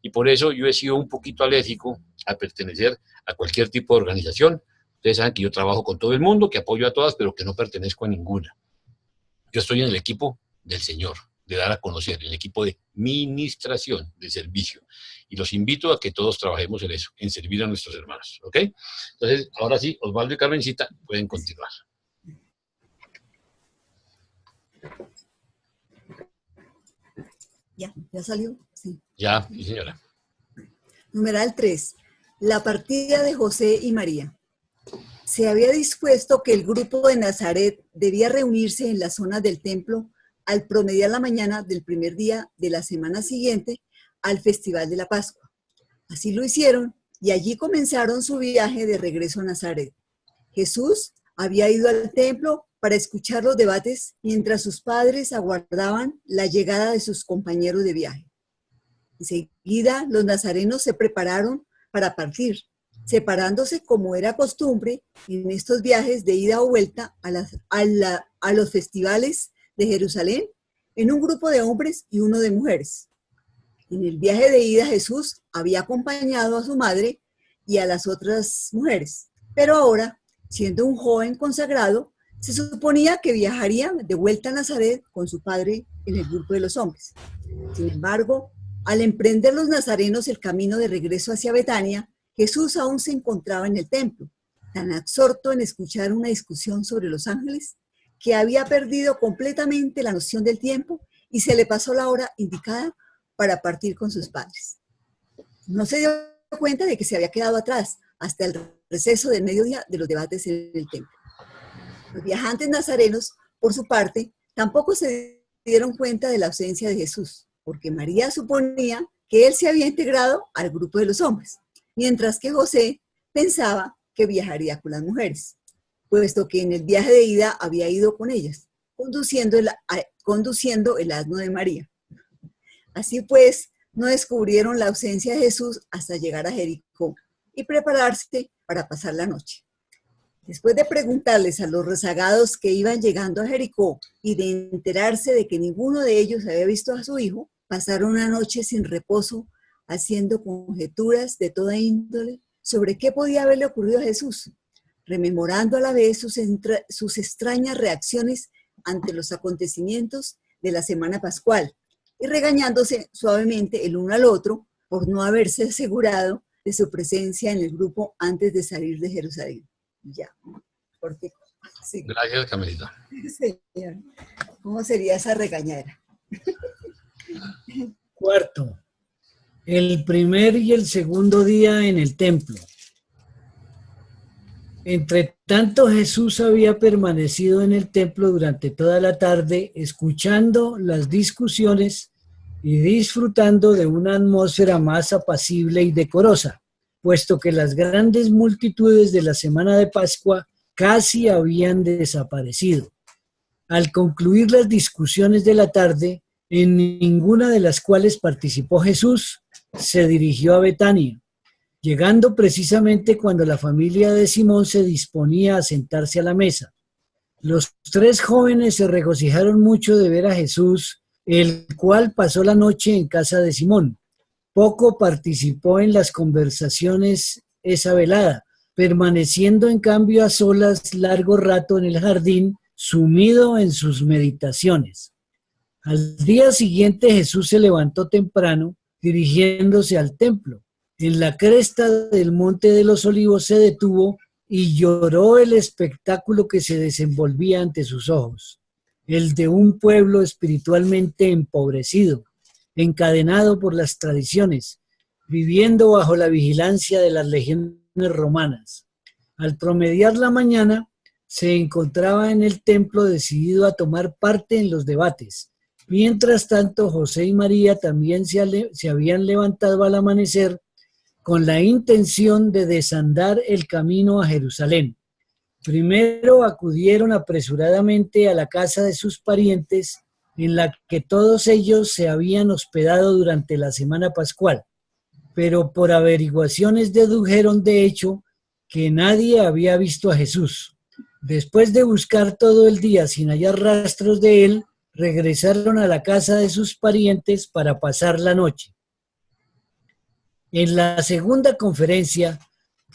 Y por eso yo he sido un poquito alérgico a pertenecer a cualquier tipo de organización. Ustedes saben que yo trabajo con todo el mundo, que apoyo a todas, pero que no pertenezco a ninguna. Yo estoy en el equipo del Señor, de dar a conocer, el equipo de ministración, de servicio. Y los invito a que todos trabajemos en eso, en servir a nuestros hermanos, ¿ok? Entonces, ahora sí, Osvaldo y Carmencita pueden continuar. ¿Ya salió? Sí. Ya, sí, señora. Numeral 3. La partida de José y María. Se había dispuesto que el grupo de Nazaret debía reunirse en la zona del templo al promediar la mañana del primer día de la semana siguiente al Festival de la Pascua. Así lo hicieron y allí comenzaron su viaje de regreso a Nazaret. Jesús había ido al templo para escuchar los debates mientras sus padres aguardaban la llegada de sus compañeros de viaje. Enseguida los nazarenos se prepararon para partir, separándose como era costumbre en estos viajes de ida o vuelta a los festivales de Jerusalén, en un grupo de hombres y uno de mujeres. En el viaje de ida Jesús había acompañado a su madre y a las otras mujeres, pero ahora, siendo un joven consagrado, se suponía que viajaría de vuelta a Nazaret con su padre en el grupo de los hombres. Sin embargo, al emprender los nazarenos el camino de regreso hacia Betania, Jesús aún se encontraba en el templo, tan absorto en escuchar una discusión sobre los ángeles, que había perdido completamente la noción del tiempo y se le pasó la hora indicada para partir con sus padres. No se dio cuenta de que se había quedado atrás hasta el receso del mediodía de los debates en el templo. Los viajantes nazarenos, por su parte, tampoco se dieron cuenta de la ausencia de Jesús, porque María suponía que él se había integrado al grupo de los hombres, mientras que José pensaba que viajaría con las mujeres, puesto que en el viaje de ida había ido con ellas, conduciendo el asno de María. Así pues, no descubrieron la ausencia de Jesús hasta llegar a Jericó y prepararse para pasar la noche. Después de preguntarles a los rezagados que iban llegando a Jericó y de enterarse de que ninguno de ellos había visto a su hijo, pasaron una noche sin reposo, haciendo conjeturas de toda índole sobre qué podía haberle ocurrido a Jesús, rememorando a la vez sus extrañas reacciones ante los acontecimientos de la semana pascual y regañándose suavemente el uno al otro por no haberse asegurado de su presencia en el grupo antes de salir de Jerusalén. Ya, porque sí. Gracias, Camelita. Señor, ¿cómo sería esa regañadera? Cuarto, el primer y el segundo día en el templo. Entre tanto, Jesús había permanecido en el templo durante toda la tarde, escuchando las discusiones y disfrutando de una atmósfera más apacible y decorosa, puesto que las grandes multitudes de la semana de Pascua casi habían desaparecido. Al concluir las discusiones de la tarde, en ninguna de las cuales participó Jesús, se dirigió a Betania, llegando precisamente cuando la familia de Simón se disponía a sentarse a la mesa. Los tres jóvenes se regocijaron mucho de ver a Jesús, el cual pasó la noche en casa de Simón. Poco participó en las conversaciones esa velada, permaneciendo en cambio a solas largo rato en el jardín, sumido en sus meditaciones. Al día siguiente Jesús se levantó temprano, dirigiéndose al templo. En la cresta del Monte de los Olivos se detuvo y lloró el espectáculo que se desenvolvía ante sus ojos, el de un pueblo espiritualmente empobrecido, encadenado por las tradiciones, viviendo bajo la vigilancia de las legiones romanas. Al promediar la mañana, se encontraba en el templo decidido a tomar parte en los debates. Mientras tanto, José y María también se habían levantado al amanecer con la intención de desandar el camino a Jerusalén. Primero acudieron apresuradamente a la casa de sus parientes, en la que todos ellos se habían hospedado durante la semana pascual, pero por averiguaciones dedujeron de hecho que nadie había visto a Jesús. Después de buscar todo el día sin hallar rastros de él, regresaron a la casa de sus parientes para pasar la noche. En la segunda conferencia,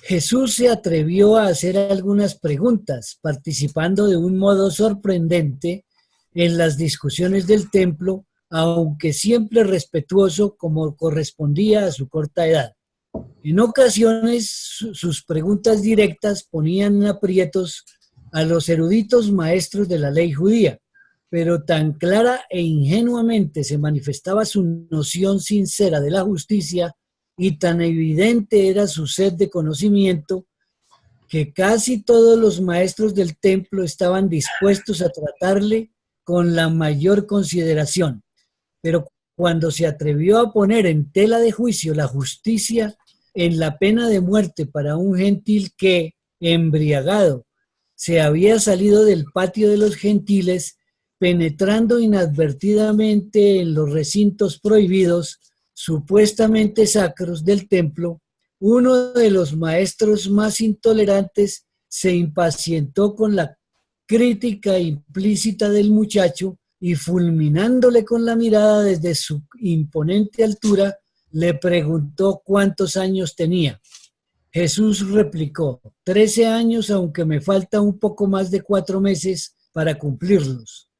Jesús se atrevió a hacer algunas preguntas, participando de un modo sorprendente en las discusiones del templo, aunque siempre respetuoso como correspondía a su corta edad. En ocasiones, sus preguntas directas ponían en aprietos a los eruditos maestros de la ley judía, pero tan clara e ingenuamente se manifestaba su noción sincera de la justicia y tan evidente era su sed de conocimiento que casi todos los maestros del templo estaban dispuestos a tratarle con la mayor consideración. Pero cuando se atrevió a poner en tela de juicio la justicia en la pena de muerte para un gentil que, embriagado, se había salido del patio de los gentiles, penetrando inadvertidamente en los recintos prohibidos, supuestamente sacros del templo, uno de los maestros más intolerantes se impacientó con la crítica implícita del muchacho y fulminándole con la mirada desde su imponente altura, le preguntó cuántos años tenía. Jesús replicó, 13 años, aunque me falta un poco más de 4 meses para cumplirlos.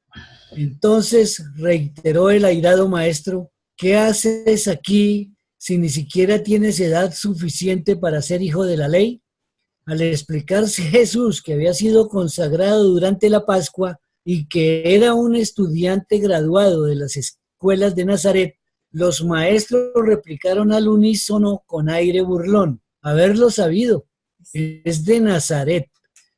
Entonces reiteró el airado maestro, ¿qué haces aquí si ni siquiera tienes edad suficiente para ser hijo de la ley? Al explicarse Jesús que había sido consagrado durante la Pascua y que era un estudiante graduado de las escuelas de Nazaret, los maestros replicaron al unísono con aire burlón, haberlo sabido, es de Nazaret.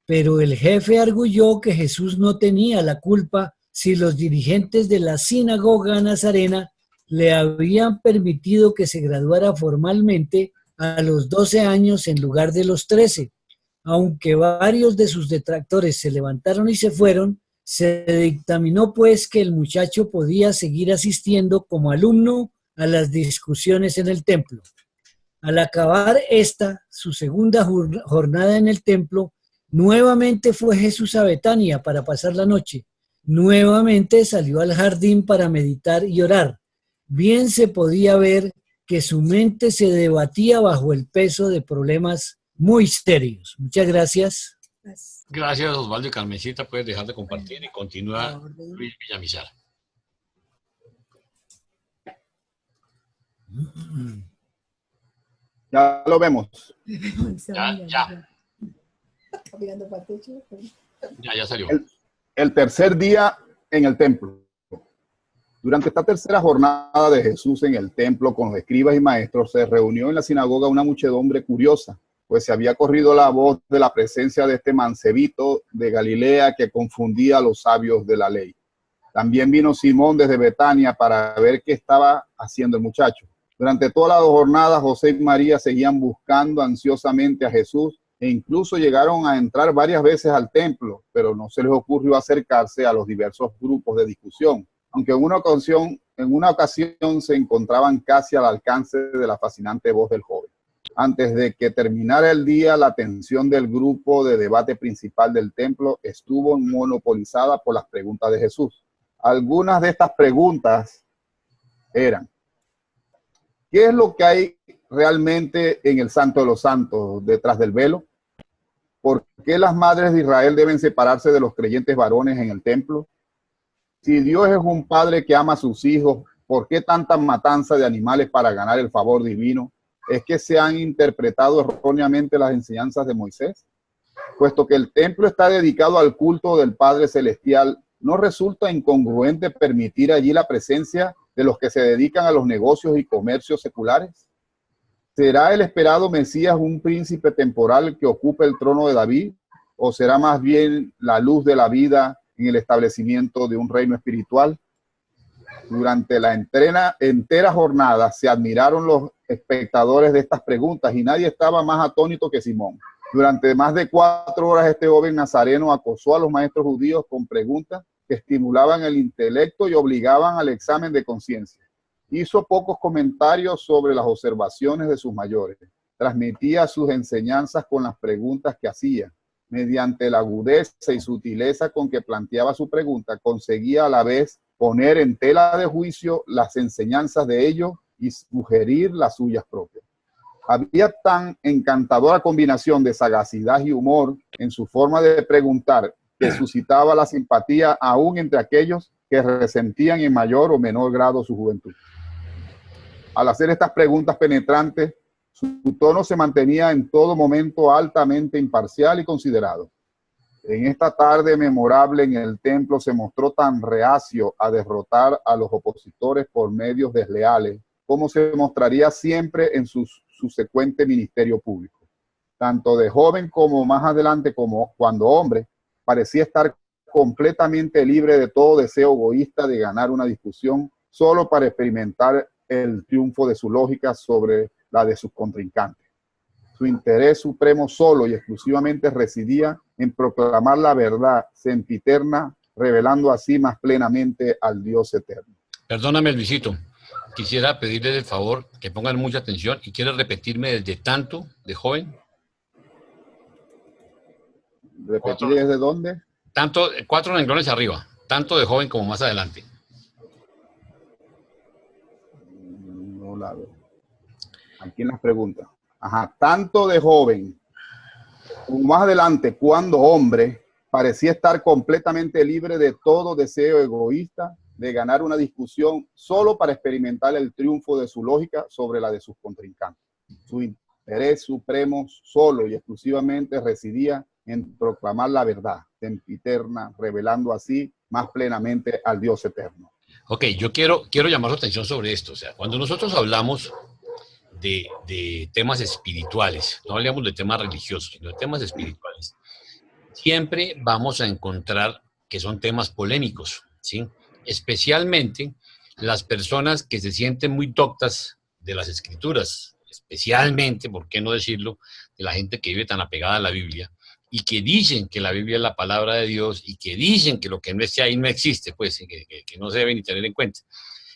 Pero el jefe arguyó que Jesús no tenía la culpa si los dirigentes de la sinagoga nazarena le habían permitido que se graduara formalmente a los 12 años en lugar de los 13. Aunque varios de sus detractores se levantaron y se fueron, se dictaminó pues que el muchacho podía seguir asistiendo como alumno a las discusiones en el templo. Al acabar su segunda jornada en el templo, nuevamente fue Jesús a Betania para pasar la noche. Nuevamente salió al jardín para meditar y orar. Bien se podía ver que su mente se debatía bajo el peso de problemas muy serios. Muchas gracias. Gracias, Osvaldo y Carmencita. Puedes dejar de compartir y continúa Luis Villamizar. Ya lo vemos. Ya salió. El tercer día en el templo. Durante esta tercera jornada de Jesús en el templo con los escribas y maestros, se reunió en la sinagoga una muchedumbre curiosa, pues se había corrido la voz de la presencia de este mancebito de Galilea que confundía a los sabios de la ley. También vino Simón desde Betania para ver qué estaba haciendo el muchacho. Durante toda la jornada, José y María seguían buscando ansiosamente a Jesús e incluso llegaron a entrar varias veces al templo, pero no se les ocurrió acercarse a los diversos grupos de discusión, aunque en una ocasión se encontraban casi al alcance de la fascinante voz del joven. Antes de que terminara el día, la atención del grupo de debate principal del templo estuvo monopolizada por las preguntas de Jesús. Algunas de estas preguntas eran: ¿qué es lo que hay realmente en el Santo de los Santos, detrás del velo? ¿Por qué las madres de Israel deben separarse de los creyentes varones en el templo? Si Dios es un padre que ama a sus hijos, ¿por qué tanta matanza de animales para ganar el favor divino? ¿Es que se han interpretado erróneamente las enseñanzas de Moisés? Puesto que el templo está dedicado al culto del Padre Celestial, ¿no resulta incongruente permitir allí la presencia de los que se dedican a los negocios y comercios seculares? ¿Será el esperado Mesías un príncipe temporal que ocupe el trono de David? ¿O será más bien la luz de la vida en el establecimiento de un reino espiritual? Durante la entera jornada se admiraron los espectadores de estas preguntas y nadie estaba más atónito que Simón. Durante más de 4 horas este joven nazareno acosó a los maestros judíos con preguntas que estimulaban el intelecto y obligaban al examen de conciencia. Hizo pocos comentarios sobre las observaciones de sus mayores. Transmitía sus enseñanzas con las preguntas que hacía. Mediante la agudeza y sutileza con que planteaba su pregunta, conseguía a la vez poner en tela de juicio las enseñanzas de ellos y sugerir las suyas propias. Había tan encantadora combinación de sagacidad y humor en su forma de preguntar que suscitaba la simpatía aún entre aquellos que resentían en mayor o menor grado su juventud. Al hacer estas preguntas penetrantes, su tono se mantenía en todo momento altamente imparcial y considerado. En esta tarde memorable en el templo se mostró tan reacio a derrotar a los opositores por medios desleales, como se mostraría siempre en su subsecuente ministerio público. Tanto de joven como más adelante, como cuando hombre, parecía estar completamente libre de todo deseo egoísta de ganar una discusión solo para experimentar el triunfo de su lógica sobre la de sus contrincantes. Su interés supremo solo y exclusivamente residía en proclamar la verdad sempiterna, revelando así más plenamente al Dios eterno. Perdóname, Luisito. Quisiera pedirles el favor que pongan mucha atención y quiero repetirme desde tanto de joven. ¿Repetir desde dónde? Tanto, 4 renglones arriba, tanto de joven como más adelante. No la veo. Aquí en las preguntas. Ajá, tanto de joven como más adelante, cuando hombre, parecía estar completamente libre de todo deseo egoísta de ganar una discusión solo para experimentar el triunfo de su lógica sobre la de sus contrincantes. Su interés supremo solo y exclusivamente residía en proclamar la verdad sempiterna, revelando así más plenamente al Dios eterno. Ok, yo quiero llamar su atención sobre esto. O sea, cuando nosotros hablamos de temas espirituales, no hablamos de temas religiosos, sino de temas espirituales, siempre vamos a encontrar que son temas polémicos. ¿sí? Especialmente las personas que se sienten muy doctas de las Escrituras, especialmente, ¿por qué no decirlo?, de la gente que vive tan apegada a la Biblia y que dicen que la Biblia es la palabra de Dios y que dicen que lo que no esté ahí no existe, pues, que no se debe ni tener en cuenta.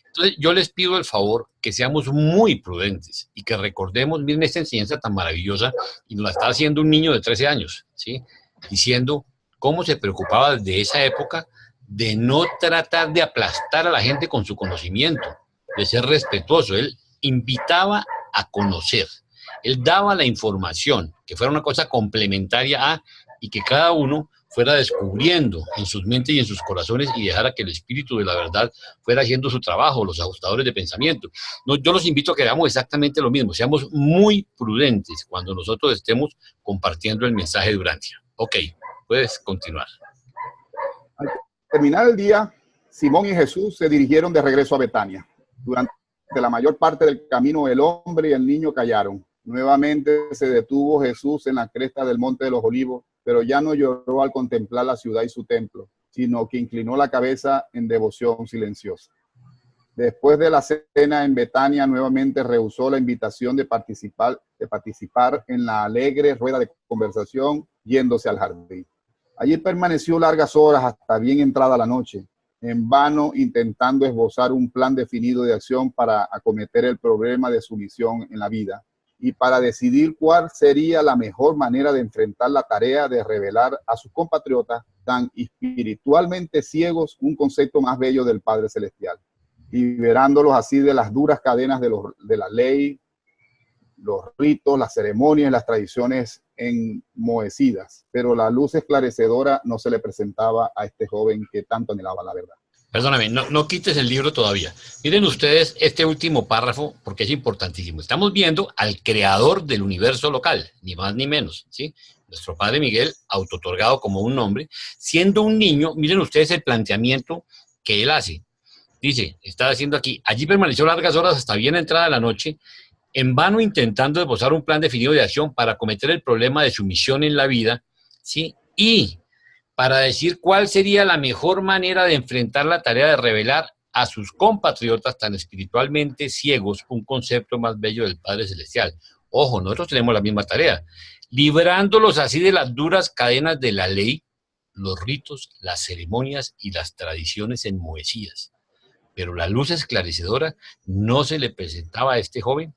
Entonces, yo les pido el favor que seamos muy prudentes y que recordemos, miren esta enseñanza tan maravillosa, y nos la está haciendo un niño de 13 años, ¿sí? Diciendo cómo se preocupaba desde esa época de no tratar de aplastar a la gente con su conocimiento, de ser respetuoso. Él invitaba a conocer, él daba la información, que fuera una cosa complementaria a, y que cada uno fuera descubriendo en sus mentes y en sus corazones y dejara que el espíritu de la verdad fuera haciendo su trabajo, los ajustadores de pensamiento. No, yo los invito a que hagamos exactamente lo mismo, seamos muy prudentes cuando nosotros estemos compartiendo el mensaje de Urantia. Ok, puedes continuar. Al terminar el día, Simón y Jesús se dirigieron de regreso a Betania. Durante la mayor parte del camino, el hombre y el niño callaron. Nuevamente se detuvo Jesús en la cresta del Monte de los Olivos, pero ya no lloró al contemplar la ciudad y su templo, sino que inclinó la cabeza en devoción silenciosa. Después de la cena en Betania, nuevamente rehusó la invitación de participar en la alegre rueda de conversación, yéndose al jardín. Allí permaneció largas horas hasta bien entrada la noche, en vano intentando esbozar un plan definido de acción para acometer el problema de su misión en la vida y para decidir cuál sería la mejor manera de enfrentar la tarea de revelar a sus compatriotas tan espiritualmente ciegos un concepto más bello del Padre Celestial, liberándolos así de las duras cadenas de la ley, los ritos, las ceremonias y las tradiciones enmohecidas. Pero la luz esclarecedora no se le presentaba a este joven que tanto anhelaba la verdad. Perdóname, no quites el libro todavía. Miren ustedes este último párrafo porque es importantísimo. Estamos viendo al creador del universo local, ni más ni menos, ¿sí? Nuestro padre Miguel, autootorgado como un nombre, siendo un niño. Miren ustedes el planteamiento que él hace. Dice, está haciendo aquí, allí permaneció largas horas hasta bien entrada la noche, en vano intentando esbozar un plan definido de acción para acometer el problema de su misión en la vida, ¿sí? Y para decir cuál sería la mejor manera de enfrentar la tarea de revelar a sus compatriotas tan espiritualmente ciegos un concepto más bello del Padre Celestial. Ojo, nosotros tenemos la misma tarea, librándolos así de las duras cadenas de la ley, los ritos, las ceremonias y las tradiciones enmohecidas. Pero la luz esclarecedora no se le presentaba a este joven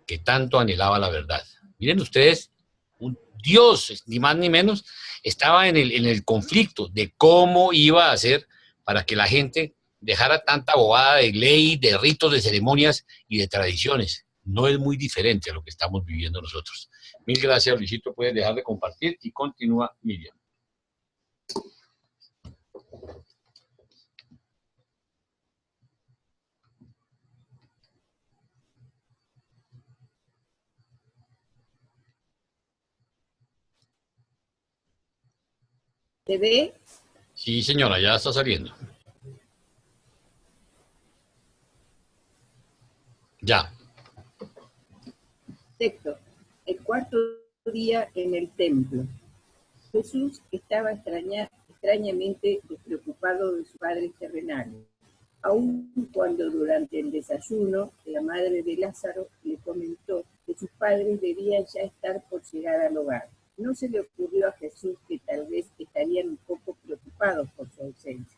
que tanto anhelaba la verdad. Miren ustedes, un Dios, ni más ni menos, estaba en el conflicto de cómo iba a hacer para que la gente dejara tanta bobada de ley, de ritos, de ceremonias y de tradiciones. No es muy diferente a lo que estamos viviendo nosotros. Mil gracias, Luisito. Puedes dejar de compartir y continúa Miriam. ¿Se ve? Sí, señora, ya está saliendo. Ya. Texto. El cuarto día en el templo. Jesús estaba extrañamente despreocupado de su padre terrenal, aun cuando durante el desayuno la madre de Lázaro le comentó que sus padres debían ya estar por llegar al hogar. No se le ocurrió a Jesús que tal vez estarían un poco preocupados por su ausencia.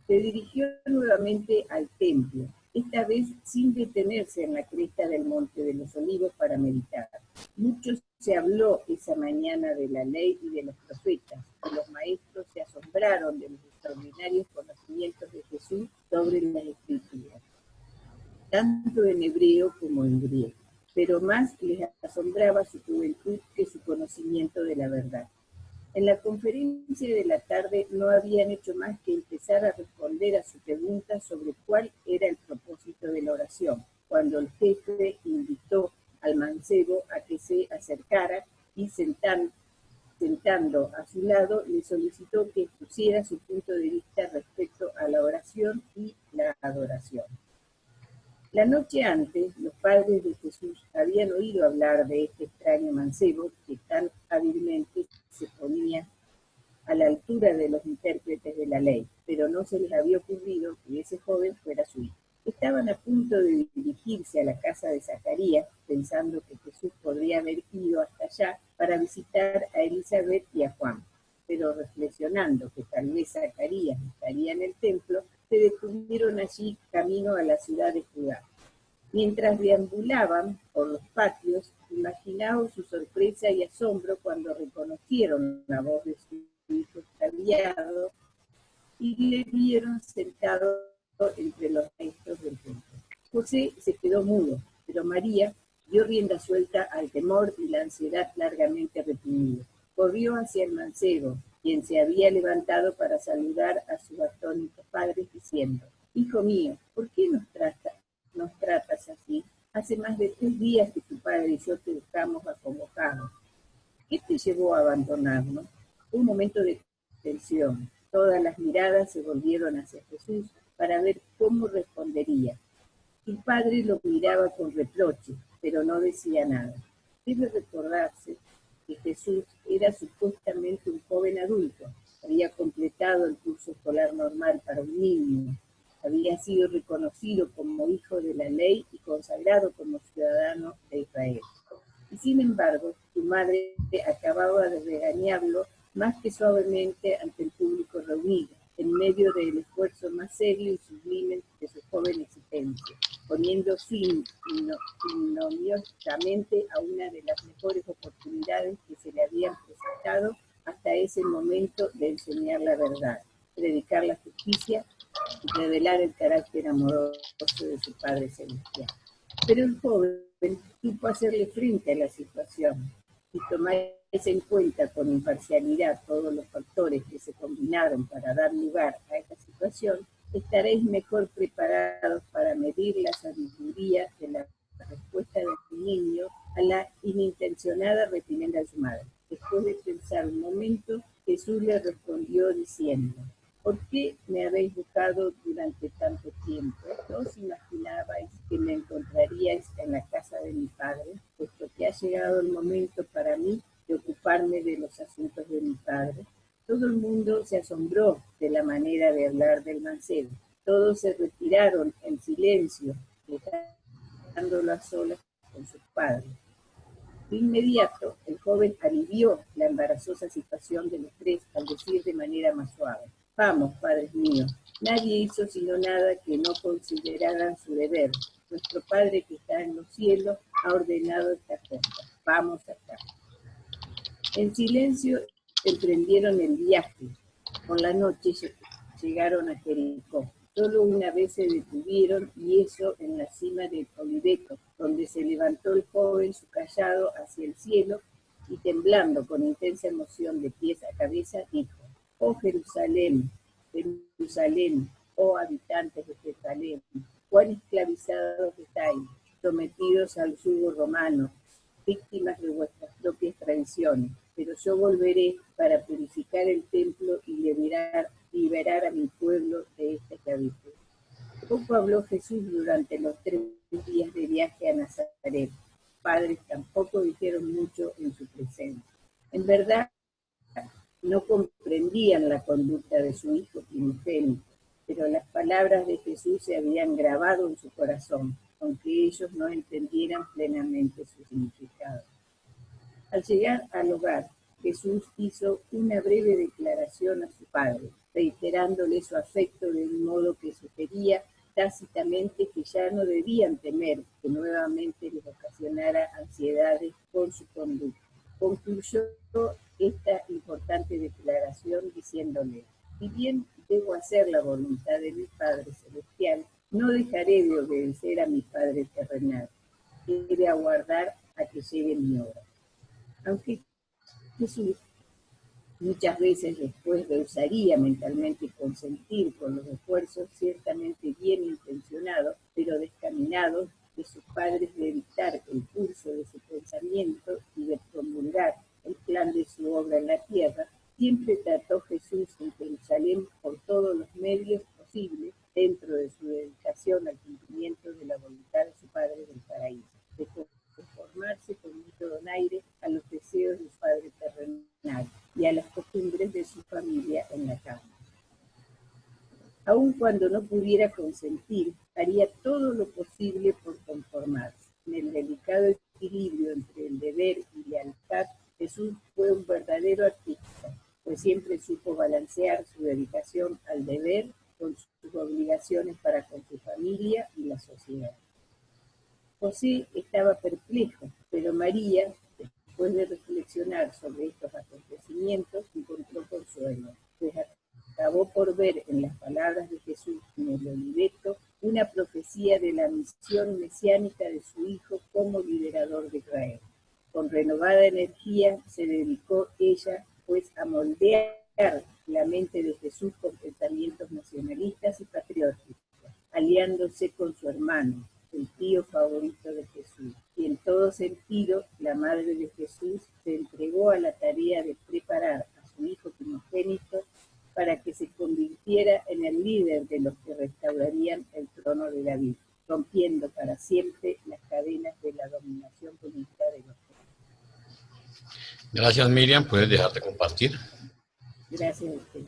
Se dirigió nuevamente al templo, esta vez sin detenerse en la cresta del Monte de los Olivos para meditar. Mucho se habló esa mañana de la ley y de los profetas, y los maestros se asombraron de los extraordinarios conocimientos de Jesús sobre las Escrituras, tanto en hebreo como en griego. Pero más les asombraba su juventud que su conocimiento de la verdad. En la conferencia de la tarde no habían hecho más que empezar a responder a su pregunta sobre cuál era el propósito de la oración, cuando el jefe invitó al mancebo a que se acercara y sentando a su lado le solicitó que expusiera su punto de vista respecto a la oración y la adoración. La noche antes, los padres de Jesús habían oído hablar de este extraño mancebo que tan hábilmente se ponía a la altura de los intérpretes de la ley. pero no se les había ocurrido que ese joven fuera su hijo. Estaban a punto de dirigirse a la casa de Zacarías, pensando que Jesús podría haber ido hasta allá para visitar a Elizabeth y a Juan, pero reflexionando que tal vez Zacarías estaría en el templo, se detuvieron allí camino a la ciudad de Judá. Mientras deambulaban por los patios, imaginaos su sorpresa y asombro cuando reconocieron la voz de su hijo extraviado y le vieron sentado entre los maestros del templo. José se quedó mudo, pero María dio rienda suelta al temor y la ansiedad largamente reprimidos. Corrió hacia el mancebo, quien se había levantado para saludar a sus atónitos padres, diciendo: «Hijo mío, ¿por qué nos tratas así? Hace más de 3 días que tu padre y yo te buscamos acongojados. ¿Qué te llevó a abandonarnos?». Un momento de tensión. Todas las miradas se volvieron hacia Jesús para ver cómo respondería. Su padre lo miraba con reproche, pero no decía nada. Debe recordarse que Jesús era supuestamente un joven adulto. Había completado el curso escolar normal para un niño. Había sido reconocido como hijo de la ley y consagrado como ciudadano de Israel. Y sin embargo, su madre acababa de regañarlo más que suavemente ante el público reunido, en medio del esfuerzo más serio y sublime de su joven existencia, poniendo fin ignominiosamente a una de las mejores oportunidades que se le habían presentado hasta ese momento de enseñar la verdad, predicar la justicia y revelar el carácter amoroso de su Padre Celestial. Pero el joven supo hacerle frente a la situación. Si tomáis en cuenta con imparcialidad todos los factores que se combinaron para dar lugar a esta situación, estaréis mejor preparados para medir la sabiduría de la respuesta del niño a la inintencionada reprimenda de su madre. Después de pensar un momento, Jesús le respondió diciendo: «¿Por qué me habéis buscado durante tanto tiempo? ¿No os imaginabais que me encontraríais en la casa de mi padre? Puesto que ha llegado el momento para mí de ocuparme de los asuntos de mi padre». Todo el mundo se asombró de la manera de hablar del mancebo. Todos se retiraron en silencio, dejándolo a solas con sus padres. De inmediato, el joven alivió la embarazosa situación de los tres al decir de manera más suave: «Vamos, padres míos, nadie hizo sino nada que no consideraran su deber. Nuestro Padre que está en los cielos ha ordenado estas cosas. Vamos acá». En silencio emprendieron el viaje. Por la noche llegaron a Jericó. Solo una vez se detuvieron, y eso en la cima del Oliveto, donde se levantó el joven su cayado hacia el cielo y, temblando con intensa emoción de pies a cabeza, dijo: «Oh Jerusalén, Jerusalén, oh habitantes de Jerusalén, cuán esclavizados estáis, sometidos al yugo romano, víctimas de vuestras propias tradiciones. Pero yo volveré para purificar el templo y liberar a mi pueblo de esta esclavitud». Poco habló Jesús durante los 3 días de viaje a Nazaret. Padres tampoco dijeron mucho en su presencia. En verdad, no comprendían la conducta de su hijo primogénito, pero las palabras de Jesús se habían grabado en su corazón, aunque ellos no entendieran plenamente su significado. Al llegar al hogar, Jesús hizo una breve declaración a su padre, reiterándole su afecto de un modo que sugería tácitamente que ya no debían temer que nuevamente les ocasionara ansiedades por su conducta. Concluyó esta importante declaración diciéndole: «Si bien debo hacer la voluntad de mi Padre Celestial, no dejaré de obedecer a mi Padre terrenal. He de aguardar a que llegue mi hora». Aunque Jesús muchas veces después rehusaría mentalmente consentir con los esfuerzos ciertamente bien intencionados, pero descaminados, de sus padres de dictar el curso de su pensamiento y de promulgar el plan de su obra en la tierra, siempre trató Jesús en Jerusalén por todos los medios posibles, dentro de su dedicación al cumplimiento de la voluntad de su Padre del paraíso, de conformarse con mucho donaire a los deseos de su Padre terrenal y a las costumbres de su familia en la cama. Aun cuando no pudiera consentir, haría todo lo posible por conformarse. En el delicado equilibrio entre el deber y lealtad, Jesús fue un verdadero artista, pues siempre supo balancear su dedicación al deber con sus obligaciones para con su familia y la sociedad. José estaba perplejo, pero María, después de reflexionar sobre estos acontecimientos, encontró consuelo, pues acabó por ver en las palabras de Jesús en el Oliveto una profecía de la misión mesiánica de su Hijo como liberador de Israel. Con renovada energía se dedicó ella, pues, a moldear la mente de Jesús con pensamientos nacionalistas y patrióticos, aliándose con su hermano, el tío favorito de Jesús. Y en todo sentido, la madre de Jesús se entregó a la tarea de preparar a su hijo primogénito para que se convirtiera en el líder de los que restaurarían el trono de David, rompiendo para siempre las cadenas de la dominación política de los hombres. Gracias, Miriam. ¿Puedes dejar de compartir? Gracias a usted.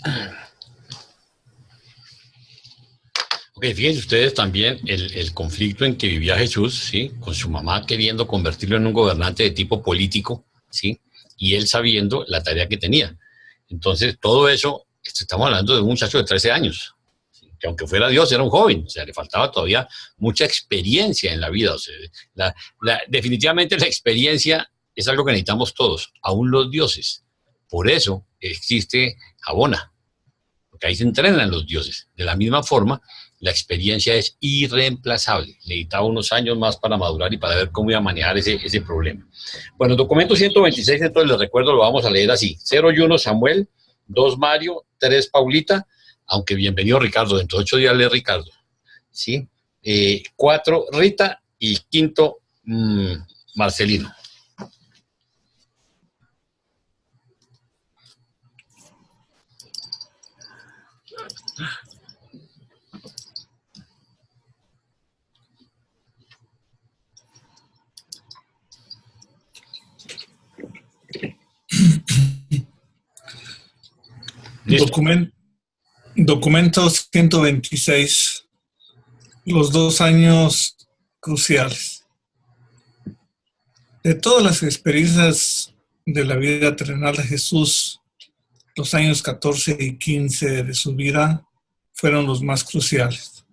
Ok, fíjense ustedes también el conflicto en que vivía Jesús, ¿sí? Con su mamá queriendo convertirlo en un gobernante de tipo político, ¿sí? Y él sabiendo la tarea que tenía. Entonces, todo eso, estamos hablando de un muchacho de 13 años, ¿sí? Que aunque fuera Dios, era un joven, o sea, le faltaba todavía mucha experiencia en la vida. O sea, definitivamente la experiencia es algo que necesitamos todos, aún los dioses. Por eso existe Habona, porque ahí se entrenan los dioses. De la misma forma, la experiencia es irreemplazable. Necesitaba unos años más para madurar y para ver cómo iba a manejar ese problema. Bueno, el documento 126, entonces les recuerdo, lo vamos a leer así. 0 y 1 Samuel, 2 Mario, 3 Paulita, aunque bienvenido Ricardo, dentro de 8 días lee Ricardo. ¿Sí? 4 Rita y 5 Marcelino. Documento 126, los 2 años cruciales. De todas las experiencias de la vida terrenal de Jesús, los años 14 y 15 de su vida fueron los más cruciales.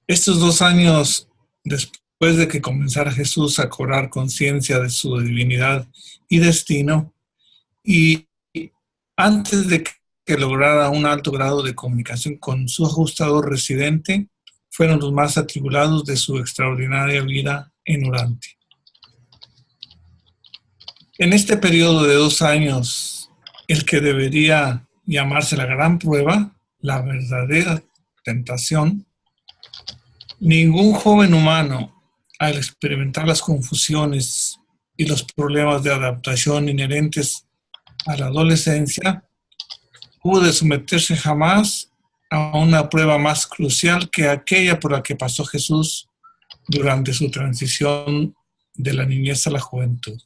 Estos 2 años, después de que comenzara Jesús a cobrar conciencia de su divinidad y destino, y antes de que lograra un alto grado de comunicación con su ajustador residente, fueron los más atribulados de su extraordinaria vida en Urantia. En este periodo de 2 años, el que debería llamarse la gran prueba, la verdadera tentación, ningún joven humano, al experimentar las confusiones y los problemas de adaptación inherentes a la adolescencia, pudo someterse jamás a una prueba más crucial que aquella por la que pasó Jesús durante su transición de la niñez a la juventud.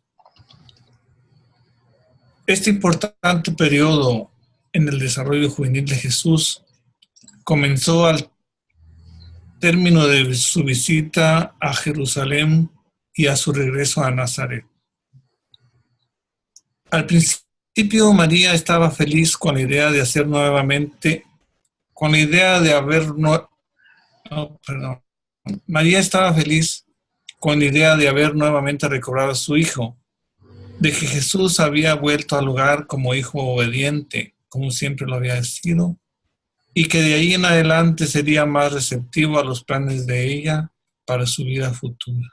Este importante periodo en el desarrollo juvenil de Jesús comenzó al término de su visita a Jerusalén y a su regreso a Nazaret. Al principio María estaba feliz con la idea de hacer nuevamente, María estaba feliz con la idea de haber nuevamente recobrado a su hijo, de que Jesús había vuelto al hogar como hijo obediente, como siempre lo había sido, y que de ahí en adelante sería más receptivo a los planes de ella para su vida futura.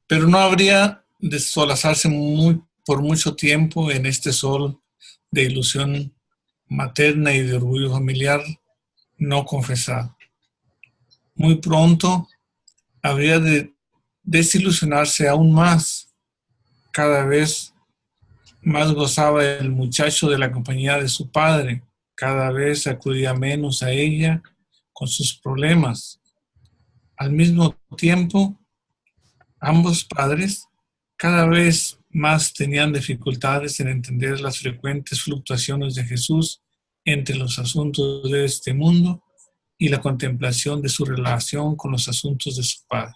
Pero no habría de solazarse por mucho tiempo en este sol de ilusión materna y de orgullo familiar no confesado. Muy pronto habría de desilusionarse aún más. Cada vez más gozaba el muchacho de la compañía de su padre, cada vez acudía menos a ella con sus problemas. Al mismo tiempo, ambos padres cada vez más tenían dificultades en entender las frecuentes fluctuaciones de Jesús entre los asuntos de este mundo y la contemplación de su relación con los asuntos de su Padre.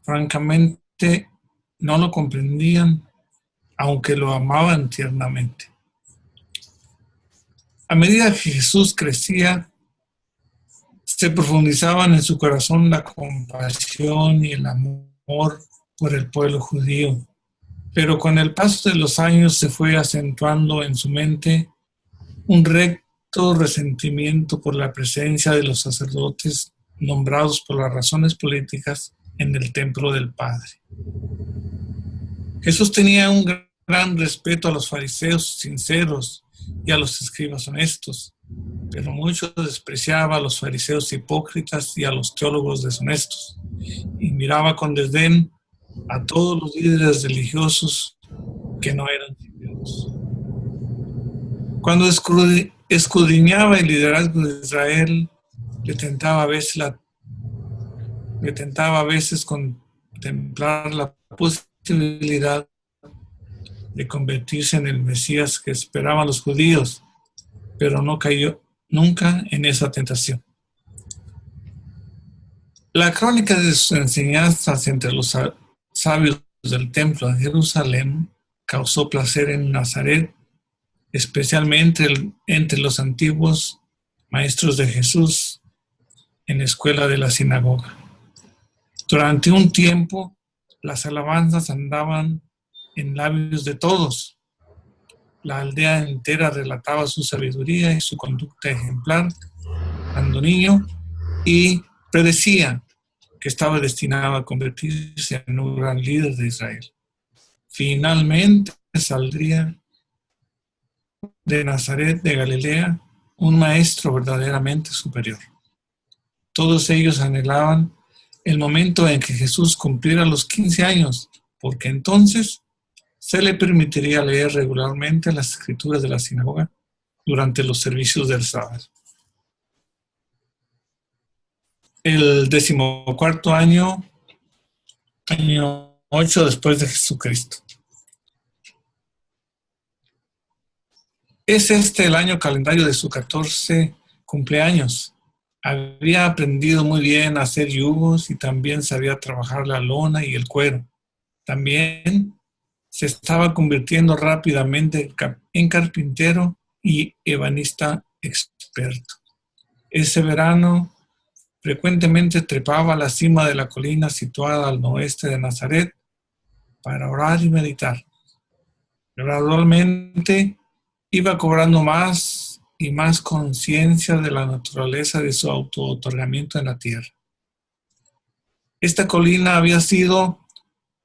Francamente, no lo comprendían, aunque lo amaban tiernamente. A medida que Jesús crecía, se profundizaban en su corazón la compasión y el amor por el pueblo judío, pero con el paso de los años se fue acentuando en su mente un recto resentimiento por la presencia de los sacerdotes nombrados por las razones políticas en el templo del Padre. Jesús tenía un gran respeto a los fariseos sinceros y a los escribas honestos, pero mucho despreciaba a los fariseos hipócritas y a los teólogos deshonestos, y miraba con desdén a todos los líderes religiosos que no eran sinceros. Cuando escudriñaba el liderazgo de Israel, le tentaba a veces contemplar la posibilidad de convertirse en el Mesías que esperaban los judíos, pero no cayó nunca en esa tentación. La crónica de sus enseñanzas entre los sabios del templo de Jerusalén causó placer en Nazaret, especialmente entre los antiguos maestros de Jesús en la escuela de la sinagoga. Durante un tiempo, las alabanzas andaban en labios de todos. La aldea entera relataba su sabiduría y su conducta ejemplar cuando niño, y predecía que estaba destinado a convertirse en un gran líder de Israel. Finalmente saldría de Nazaret de Galilea un maestro verdaderamente superior. Todos ellos anhelaban el momento en que Jesús cumpliera los 15 años, porque entonces se le permitiría leer regularmente las escrituras de la sinagoga durante los servicios del sábado. El 14º año 8 después de Jesucristo. Es este el año calendario de su 14 cumpleaños. Había aprendido muy bien a hacer yugos y también sabía trabajar la lona y el cuero. También se estaba convirtiendo rápidamente en carpintero y ebanista experto. Ese verano frecuentemente trepaba a la cima de la colina situada al noroeste de Nazaret para orar y meditar. Gradualmente iba cobrando más y más conciencia de la naturaleza de su auto-otorgamiento en la tierra. Esta colina había sido,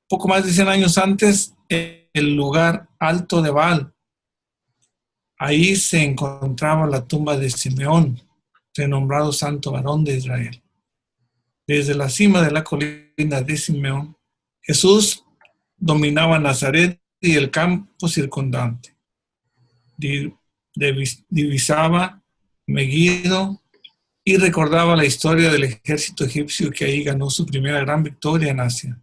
poco más de 100 años antes, el lugar alto de Baal. Ahí se encontraba la tumba de Simeón, renombrado santo varón de Israel. Desde la cima de la colina de Simeón, Jesús dominaba Nazaret y el campo circundante. Divisaba Megiddo y recordaba la historia del ejército egipcio que ahí ganó su primera gran victoria en Asia.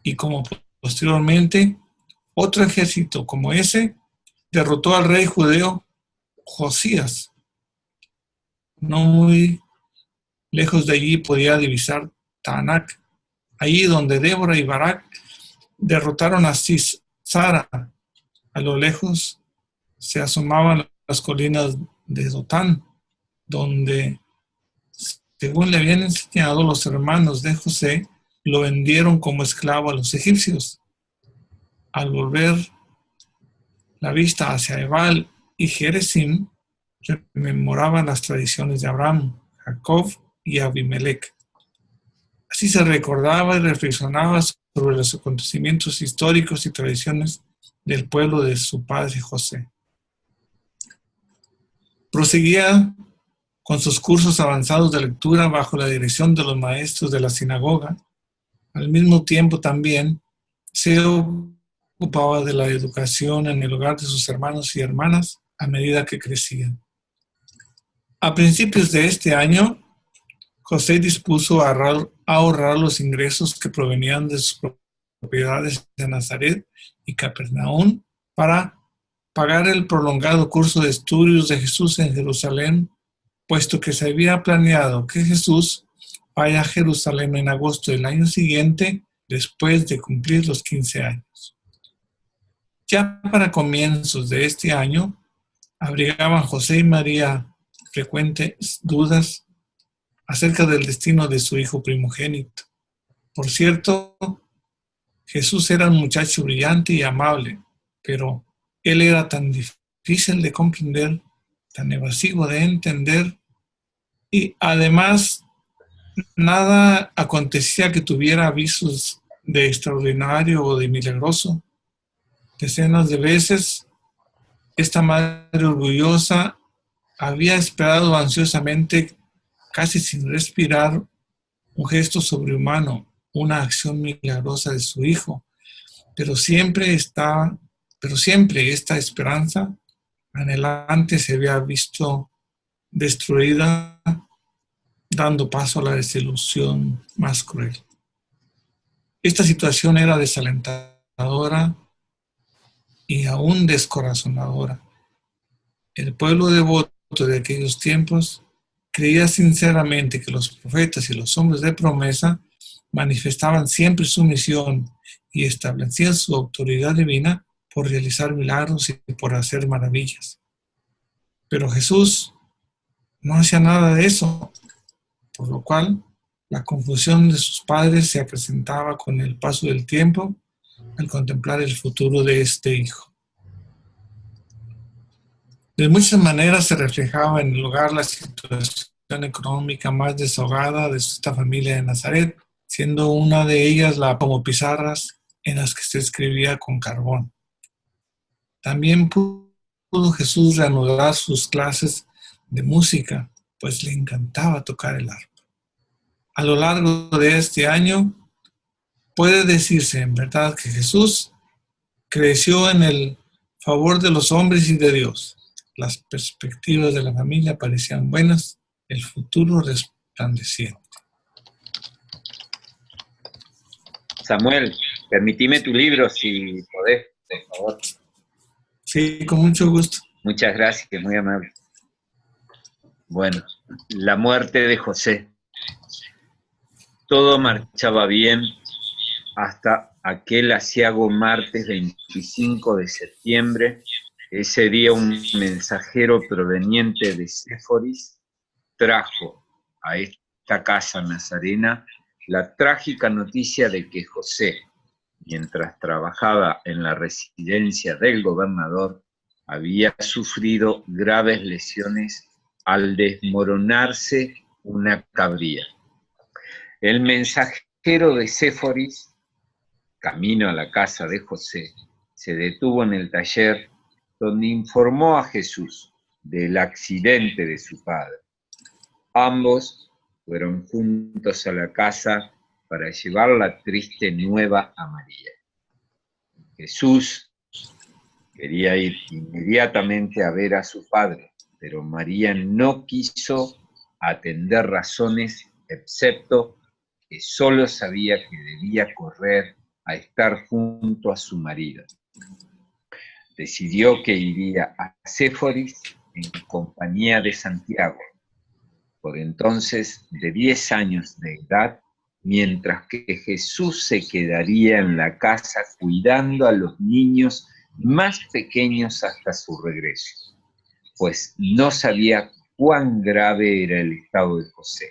Y como posteriormente, otro ejército como ese derrotó al rey judeo Josías. No muy lejos de allí podía divisar Taanac, allí donde Débora y Barak derrotaron a Sisara. A lo lejos se asomaban las colinas de Dotán, donde, según le habían enseñado los hermanos de José, lo vendieron como esclavo a los egipcios. Al volver la vista hacia Ebal y Gerizim, rememoraban las tradiciones de Abraham, Jacob y Abimelech. Así se recordaba y reflexionaba sobre los acontecimientos históricos y tradiciones del pueblo de su padre José. Proseguía con sus cursos avanzados de lectura bajo la dirección de los maestros de la sinagoga. Al mismo tiempo también se ocupaba de la educación en el hogar de sus hermanos y hermanas a medida que crecían. A principios de este año, José dispuso a ahorrar los ingresos que provenían de sus propiedades de Nazaret y Capernaum para pagar el prolongado curso de estudios de Jesús en Jerusalén, puesto que se había planeado que Jesús vaya a Jerusalén en agosto del año siguiente, después de cumplir los 15 años. Ya para comienzos de este año, abrigaban José y María frecuentes dudas acerca del destino de su hijo primogénito. Por cierto, Jesús era un muchacho brillante y amable, pero él era tan difícil de comprender, tan evasivo de entender, y además nada acontecía que tuviera avisos de extraordinario o de milagroso. Decenas de veces, esta madre orgullosa había esperado ansiosamente, casi sin respirar, un gesto sobrehumano, una acción milagrosa de su hijo, pero siempre esta esperanza anhelante se había visto destruida, dando paso a la desilusión más cruel. Esta situación era desalentadora y aún descorazonadora. El pueblo devoto de aquellos tiempos creía sinceramente que los profetas y los hombres de promesa manifestaban siempre su misión y establecían su autoridad divina por realizar milagros y por hacer maravillas. Pero Jesús no hacía nada de eso, por lo cual la confusión de sus padres se acrecentaba con el paso del tiempo al contemplar el futuro de este hijo. De muchas maneras se reflejaba en el hogar la situación económica más desahogada de esta familia de Nazaret, siendo una de ellas como pizarras en las que se escribía con carbón. También pudo Jesús reanudar sus clases de música, pues le encantaba tocar el arpa. A lo largo de este año, puede decirse en verdad que Jesús creció en el favor de los hombres y de Dios. Las perspectivas de la familia parecían buenas, el futuro resplandeciente. Samuel, permitime tu libro si podés, por favor. Sí, con mucho gusto. Muchas gracias, muy amable. Bueno, la muerte de José. Todo marchaba bien hasta aquel aciago martes 25 de septiembre. Ese día un mensajero proveniente de Séforis trajo a esta casa nazarena la trágica noticia de que José, mientras trabajaba en la residencia del gobernador, había sufrido graves lesiones al desmoronarse una cabría. El mensajero de Séforis, camino a la casa de José, se detuvo en el taller donde informó a Jesús del accidente de su padre. Ambos fueron juntos a la casa para llevar la triste nueva a María. Jesús quería ir inmediatamente a ver a su padre, pero María no quiso atender razones, excepto que solo sabía que debía correr a estar junto a su marido. Decidió que iría a Séforis en compañía de Santiago, por entonces de 10 años de edad, mientras que Jesús se quedaría en la casa cuidando a los niños más pequeños hasta su regreso, pues no sabía cuán grave era el estado de José.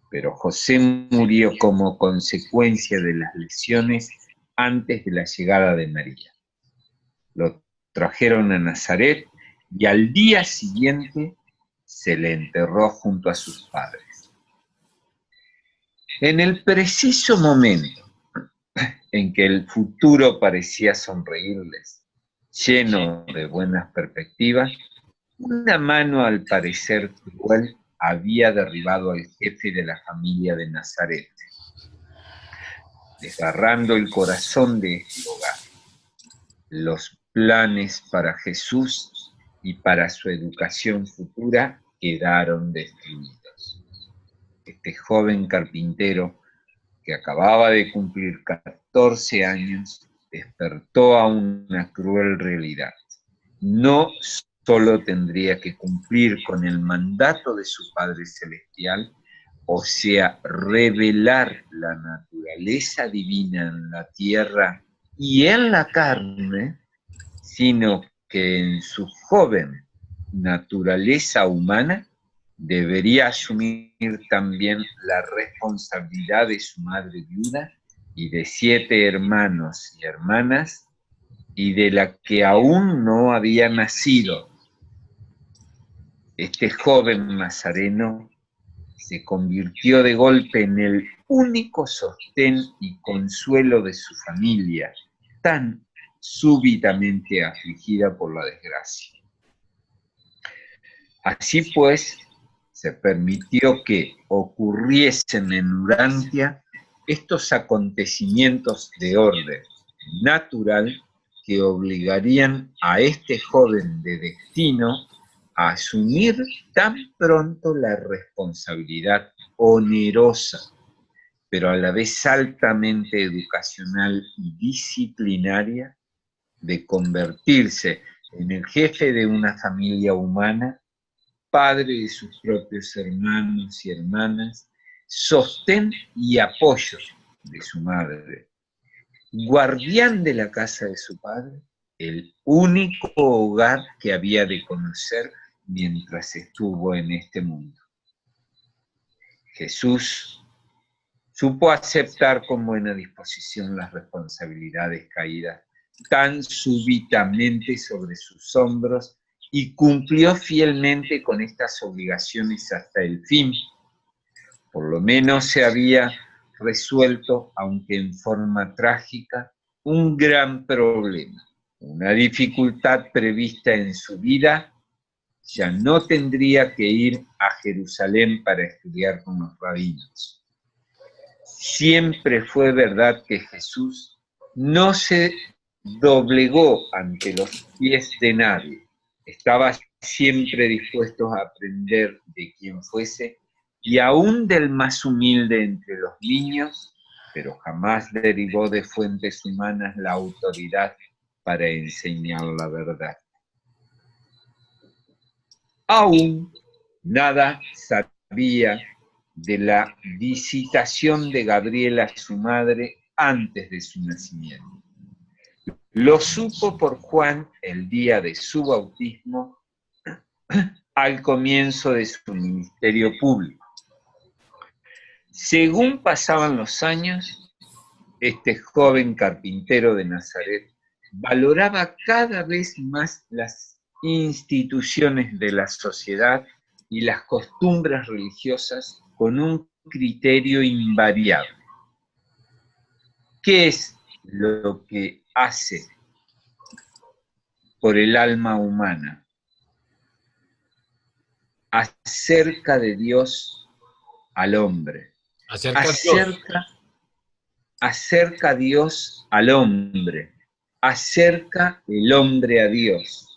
Pero José murió como consecuencia de las lesiones antes de la llegada de María. Lo trajeron a Nazaret y al día siguiente se le enterró junto a sus padres. En el preciso momento en que el futuro parecía sonreírles, lleno de buenas perspectivas, una mano al parecer cruel había derribado al jefe de la familia de Nazaret, desgarrando el corazón de este hogar. Los planes para Jesús y para su educación futura quedaron destruidos. Este joven carpintero, que acababa de cumplir 14 años, despertó a una cruel realidad. no solo tendría que cumplir con el mandato de su Padre Celestial, o sea, revelar la naturaleza divina en la tierra y en la carne, sino que en su joven naturaleza humana debería asumir también la responsabilidad de su madre viuda y de 7 hermanos y hermanas, y de la que aún no había nacido. Este joven nazareno se convirtió de golpe en el único sostén y consuelo de su familia, tan súbitamente afligida por la desgracia. Así pues, se permitió que ocurriesen en Urantia estos acontecimientos de orden natural que obligarían a este joven de destino a asumir tan pronto la responsabilidad onerosa, pero a la vez altamente educacional y disciplinaria, de convertirse en el jefe de una familia humana, padre de sus propios hermanos y hermanas, sostén y apoyo de su madre, guardián de la casa de su padre, el único hogar que había de conocer mientras estuvo en este mundo. Jesús supo aceptar con buena disposición las responsabilidades caídas tan súbitamente sobre sus hombros y cumplió fielmente con estas obligaciones hasta el fin. Por lo menos se había resuelto, aunque en forma trágica, un gran problema, una dificultad prevista en su vida. Ya no tendría que ir a Jerusalén para estudiar con los rabinos. Siempre fue verdad que Jesús no se doblegó ante los pies de nadie. Estaba siempre dispuesto a aprender de quien fuese, y aún del más humilde entre los niños, pero jamás derivó de fuentes humanas la autoridad para enseñar la verdad. Aún nada sabía de la visitación de Gabriela a su madre antes de su nacimiento. Lo supo por Juan el día de su bautismo, al comienzo de su ministerio público. Según pasaban los años, este joven carpintero de Nazaret valoraba cada vez más las instituciones de la sociedad y las costumbres religiosas con un criterio invariable. ¿Qué es lo que hace por el alma humana? Acerca de Dios al hombre. Acerca a Dios al hombre. Acerca el hombre a Dios.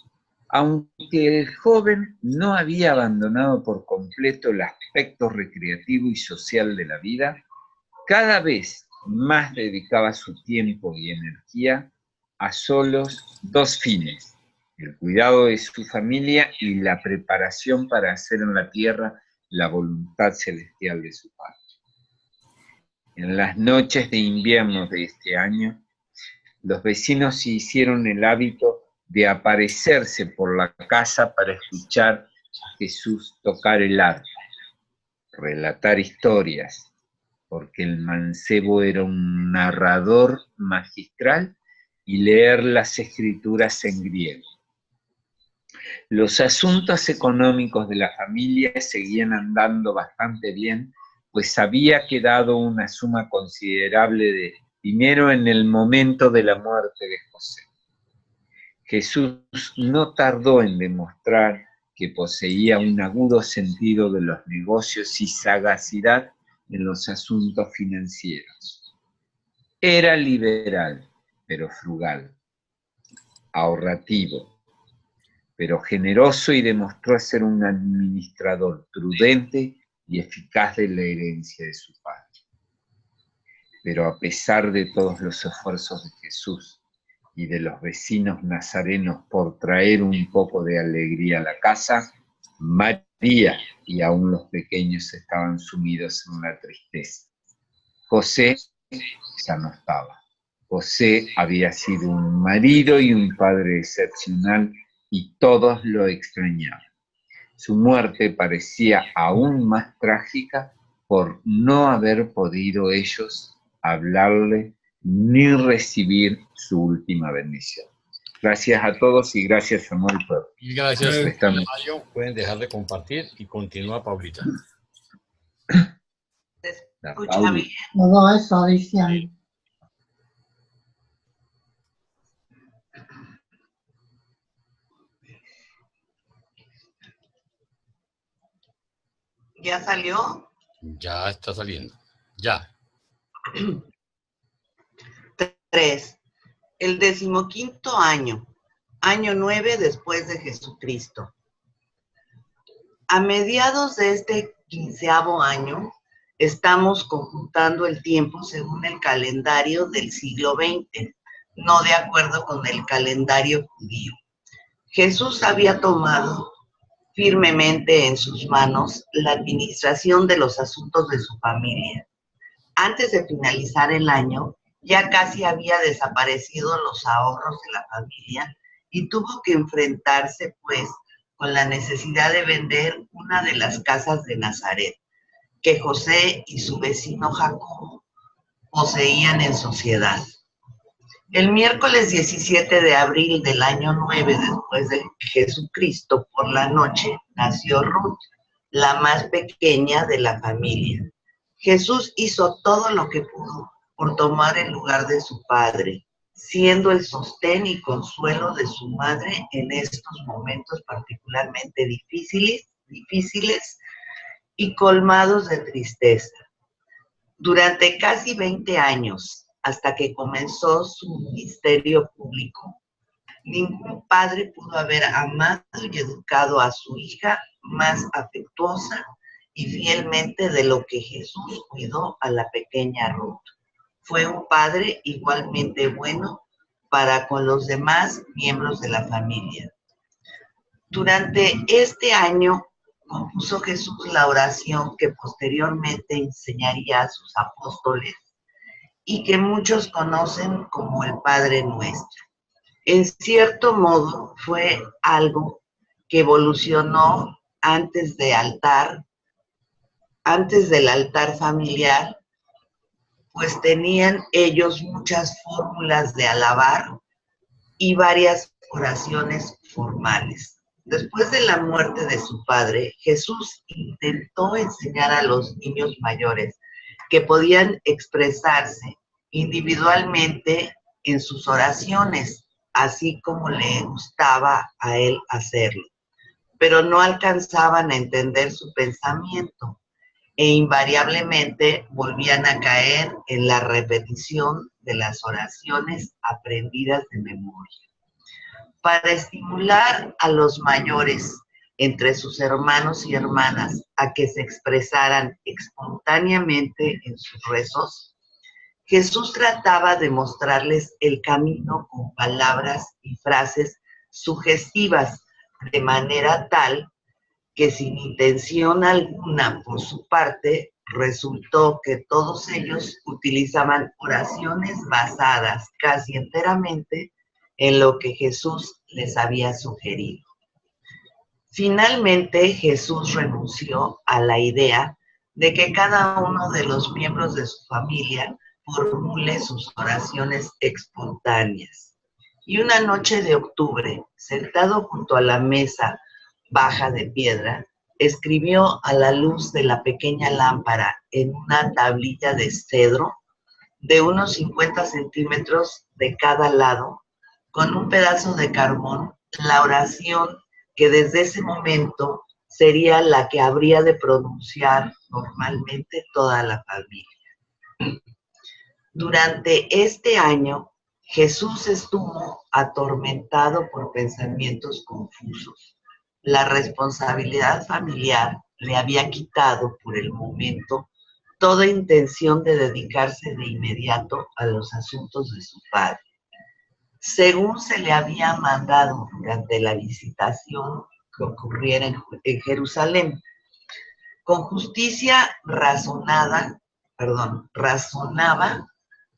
Aunque el joven no había abandonado por completo el aspecto recreativo y social de la vida, cada vez más dedicaba su tiempo y energía a solos 2 fines: el cuidado de su familia y la preparación para hacer en la tierra la voluntad celestial de su Padre. En las noches de invierno de este año, los vecinos se hicieron el hábito de aparecerse por la casa para escuchar a Jesús tocar el arpa, relatar historias, porque el mancebo era un narrador magistral, y leer las escrituras en griego. Los asuntos económicos de la familia seguían andando bastante bien, pues había quedado una suma considerable de dinero en el momento de la muerte de José. Jesús no tardó en demostrar que poseía un agudo sentido de los negocios y sagacidad en los asuntos financieros. Era liberal, pero frugal, ahorrativo, pero generoso, y demostró ser un administrador prudente y eficaz de la herencia de su padre. Pero a pesar de todos los esfuerzos de Jesús y de los vecinos nazarenos por traer un poco de alegría a la casa, María y aún los pequeños estaban sumidos en la tristeza. José ya no estaba. José había sido un marido y un padre excepcional y todos lo extrañaban. Su muerte parecía aún más trágica por no haber podido ellos hablarle ni recibir su última bendición. Gracias a todos y gracias, Samuel. Y gracias, Estamos. Mario. Pueden dejar de compartir y continúa Paulita. Escucha bien. Todo eso diciendo. ¿Ya salió? Ya está saliendo. Ya. 3. El 15º año, año 9 después de Jesucristo. A mediados de este 15º año, estamos computando el tiempo según el calendario del siglo XX, no de acuerdo con el calendario judío. Jesús había tomado firmemente en sus manos la administración de los asuntos de su familia. Antes de finalizar el año, ya casi había desaparecido los ahorros de la familia y tuvo que enfrentarse, pues, con la necesidad de vender una de las casas de Nazaret, que José y su vecino Jacobo poseían en sociedad. El miércoles 17 de abril del año 9 después de Jesucristo, por la noche, nació Ruth, la más pequeña de la familia. Jesús hizo todo lo que pudo por tomar el lugar de su padre, siendo el sostén y consuelo de su madre en estos momentos particularmente difíciles y colmados de tristeza. Durante casi 20 años, hasta que comenzó su ministerio público, ningún padre pudo haber amado y educado a su hija más afectuosa y fielmente de lo que Jesús cuidó a la pequeña Ruth. Fue un padre igualmente bueno para con los demás miembros de la familia. Durante este año compuso Jesús la oración que posteriormente enseñaría a sus apóstoles y que muchos conocen como el Padre Nuestro. En cierto modo fue algo que evolucionó antes del altar familiar, pues tenían ellos muchas fórmulas de alabar y varias oraciones formales. Después de la muerte de su padre, Jesús intentó enseñar a los niños mayores que podían expresarse individualmente en sus oraciones, así como le gustaba a él hacerlo, pero no alcanzaban a entender su pensamiento e invariablemente volvían a caer en la repetición de las oraciones aprendidas de memoria. Para estimular a los mayores entre sus hermanos y hermanas a que se expresaran espontáneamente en sus rezos, Jesús trataba de mostrarles el camino con palabras y frases sugestivas, de manera tal que sin intención alguna por su parte, resultó que todos ellos utilizaban oraciones basadas casi enteramente en lo que Jesús les había sugerido. Finalmente, Jesús renunció a la idea de que cada uno de los miembros de su familia formule sus oraciones espontáneas. Y una noche de octubre, sentado junto a la mesa baja de piedra, escribió a la luz de la pequeña lámpara en una tablilla de cedro de unos 50 centímetros de cada lado, con un pedazo de carbón, la oración que desde ese momento sería la que habría de pronunciar normalmente toda la familia. Durante este año, Jesús estuvo atormentado por pensamientos confusos. La responsabilidad familiar le había quitado por el momento toda intención de dedicarse de inmediato a los asuntos de su padre. según se le había mandado durante la visitación que ocurriera en Jerusalén. Con justicia razonaba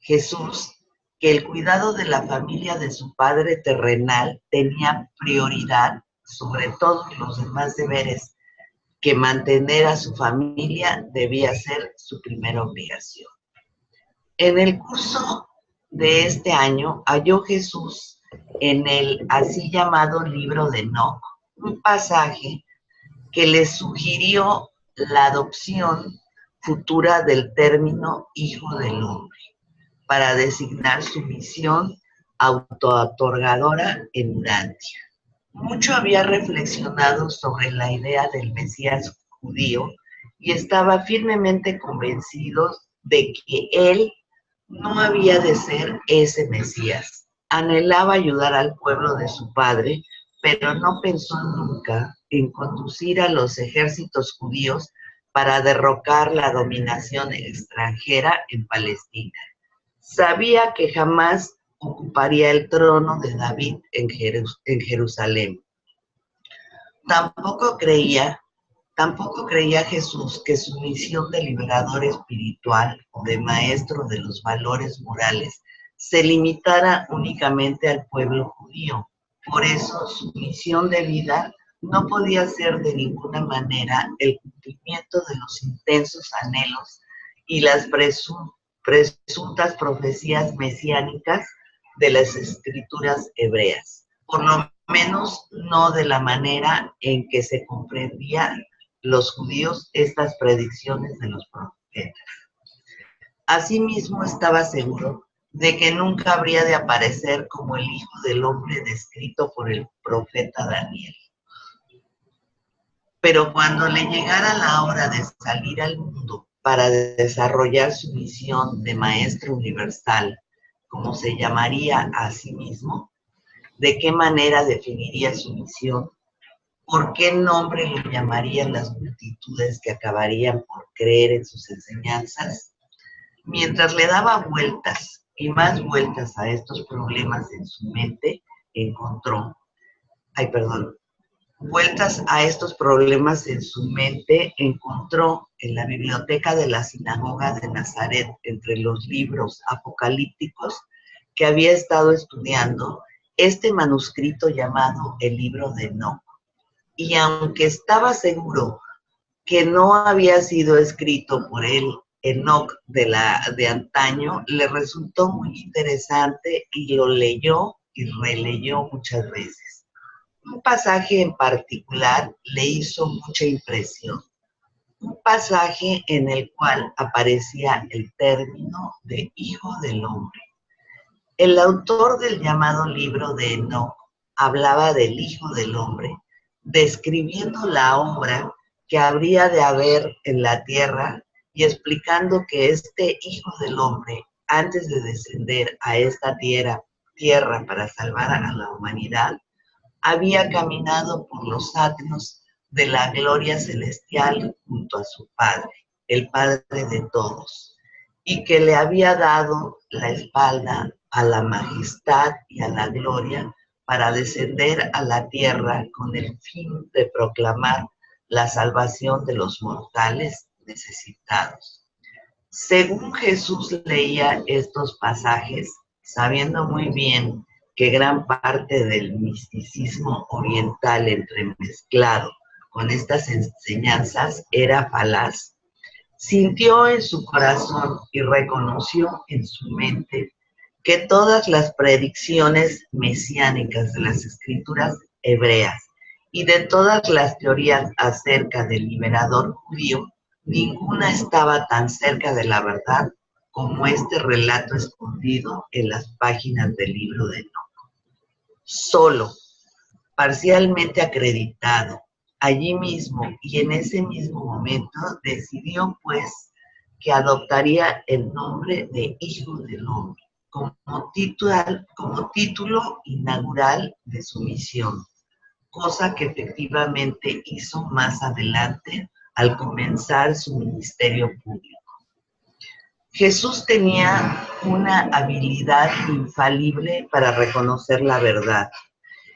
Jesús que el cuidado de la familia de su padre terrenal tenía prioridad sobre todos los demás deberes, que mantener a su familia debía ser su primera obligación. En el curso de este año halló Jesús en el así llamado libro de Enoc un pasaje que le sugirió la adopción futura del término Hijo del Hombre para designar su misión autootorgadora en Urantia. Mucho había reflexionado sobre la idea del Mesías judío y estaba firmemente convencido de que él no había de ser ese Mesías. Anhelaba ayudar al pueblo de su padre, pero no pensó nunca en conducir a los ejércitos judíos para derrocar la dominación extranjera en Palestina. Sabía que jamás ocuparía el trono de David en Jerusalén. Tampoco creía Jesús que su misión de liberador espiritual o de maestro de los valores morales se limitara únicamente al pueblo judío. Por eso su misión de vida no podía ser de ninguna manera el cumplimiento de los intensos anhelos y las presuntas profecías mesiánicas de las escrituras hebreas, por lo menos no de la manera en que se comprendían los judíos estas predicciones de los profetas. Asimismo, estaba seguro de que nunca habría de aparecer como el Hijo del Hombre descrito por el profeta Daniel. Pero cuando le llegara la hora de salir al mundo para desarrollar su misión de Maestro Universal, como se llamaría a sí mismo, ¿de qué manera definiría su misión? ¿Por qué nombre lo llamarían las multitudes que acabarían por creer en sus enseñanzas? Mientras le daba vueltas y más vueltas a estos problemas en su mente, encontró en la biblioteca de la sinagoga de Nazaret, entre los libros apocalípticos que había estado estudiando, este manuscrito llamado el libro de Enoc. Y aunque estaba seguro que no había sido escrito por él, Enoc de antaño, le resultó muy interesante y lo leyó y releyó muchas veces. Un pasaje en particular le hizo mucha impresión, un pasaje en el cual aparecía el término de Hijo del Hombre. El autor del llamado libro de Enoc hablaba del Hijo del Hombre, describiendo la obra que habría de haber en la tierra y explicando que este Hijo del Hombre, antes de descender a esta tierra para salvar a la humanidad, había caminado por los atrios de la gloria celestial junto a su Padre, el Padre de todos, y que le había dado la espalda a la majestad y a la gloria para descender a la tierra con el fin de proclamar la salvación de los mortales necesitados. Según Jesús leía estos pasajes, sabiendo muy bien que gran parte del misticismo oriental entremezclado con estas enseñanzas era falaz, sintió en su corazón y reconoció en su mente que todas las predicciones mesiánicas de las escrituras hebreas y de todas las teorías acerca del liberador judío, ninguna estaba tan cerca de la verdad como este relato escondido en las páginas del libro de Enoc. Solo, parcialmente acreditado, allí mismo y en ese mismo momento decidió pues que adoptaría el nombre de Hijo del Hombre como título inaugural de su misión, cosa que efectivamente hizo más adelante al comenzar su ministerio público. Jesús tenía una habilidad infalible para reconocer la verdad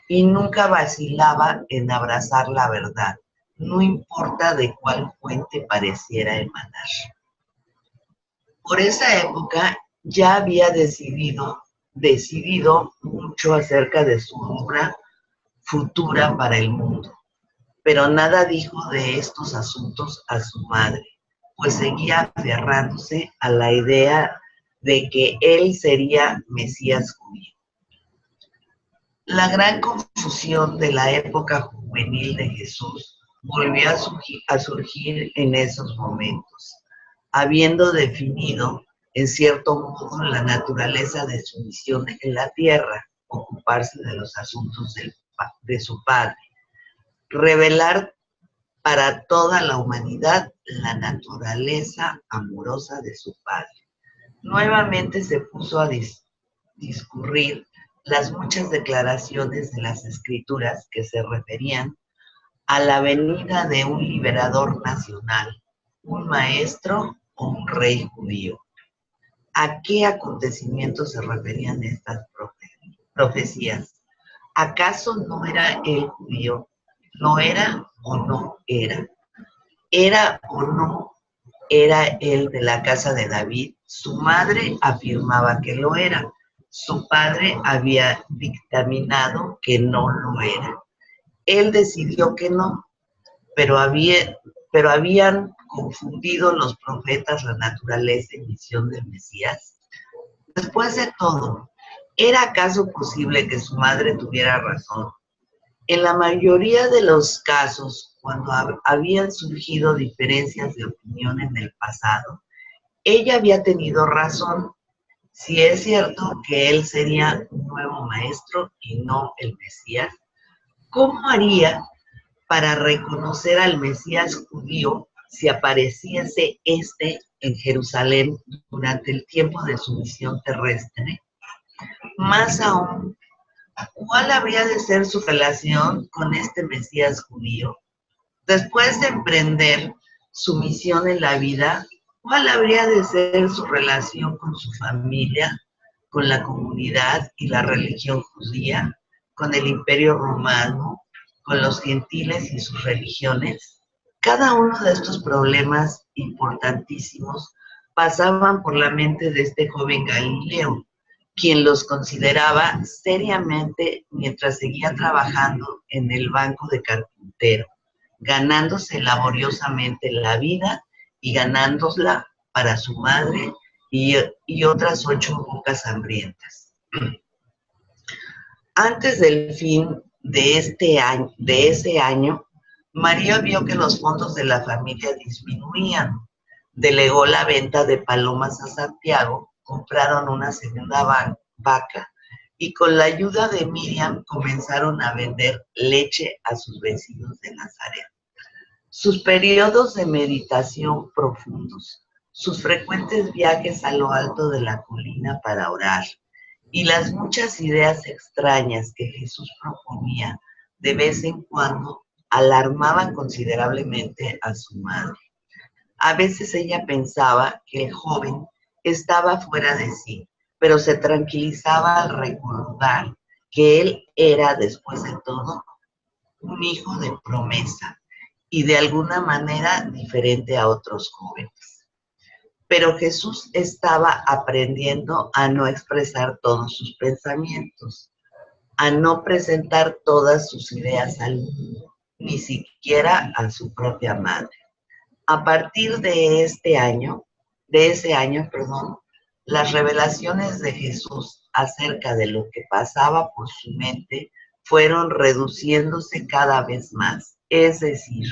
y nunca vacilaba en abrazar la verdad, no importa de cuál fuente pareciera emanar. Por esa época ya había decidido mucho acerca de su obra futura para el mundo, pero nada dijo de estos asuntos a su madre, pues seguía aferrándose a la idea de que él sería Mesías judío. La gran confusión de la época juvenil de Jesús volvió a surgir en esos momentos, habiendo definido en cierto modo la naturaleza de su misión en la tierra, ocuparse de los asuntos de su Padre, revelar para toda la humanidad la naturaleza amorosa de su Padre. Nuevamente se puso a discurrir las muchas declaraciones de las Escrituras que se referían a la venida de un liberador nacional, un maestro o un rey judío. ¿A qué acontecimientos se referían estas profecías? ¿Acaso no era él judío? ¿No era o no era? ¿Era o no era él de la casa de David? Su madre afirmaba que lo era. Su padre había dictaminado que no lo era. Él decidió que no, pero habían confundido los profetas la naturaleza y misión del Mesías. Después de todo, ¿era acaso posible que su madre tuviera razón? En la mayoría de los casos, cuando habían surgido diferencias de opinión en el pasado, ella había tenido razón. Si es cierto que él sería un nuevo maestro y no el Mesías, ¿cómo haría para reconocer al Mesías judío si apareciese en Jerusalén durante el tiempo de su misión terrestre? Más aún, ¿cuál habría de ser su relación con este Mesías judío? Después de emprender su misión en la vida, ¿cuál habría de ser su relación con su familia, con la comunidad y la religión judía, con el Imperio Romano, con los gentiles y sus religiones? Cada uno de estos problemas importantísimos pasaban por la mente de este joven Galileo, quien los consideraba seriamente mientras seguía trabajando en el banco de carpintero, ganándose laboriosamente la vida y ganándola para su madre y otras 8 bocas hambrientas. Antes del fin de ese año, María vio que los fondos de la familia disminuían. Delegó la venta de palomas a Santiago, compraron una segunda vaca y con la ayuda de Miriam comenzaron a vender leche a sus vecinos de Nazaret. Sus periodos de meditación profundos, sus frecuentes viajes a lo alto de la colina para orar y las muchas ideas extrañas que Jesús proponía de vez en cuando alarmaban considerablemente a su madre. A veces ella pensaba que el joven estaba fuera de sí, pero se tranquilizaba al recordar que él era, después de todo, un hijo de promesa y de alguna manera diferente a otros jóvenes. Pero Jesús estaba aprendiendo a no expresar todos sus pensamientos, a no presentar todas sus ideas al mundo, ni siquiera a su propia madre. A partir de ese año, las revelaciones de Jesús acerca de lo que pasaba por su mente fueron reduciéndose cada vez más. Es decir,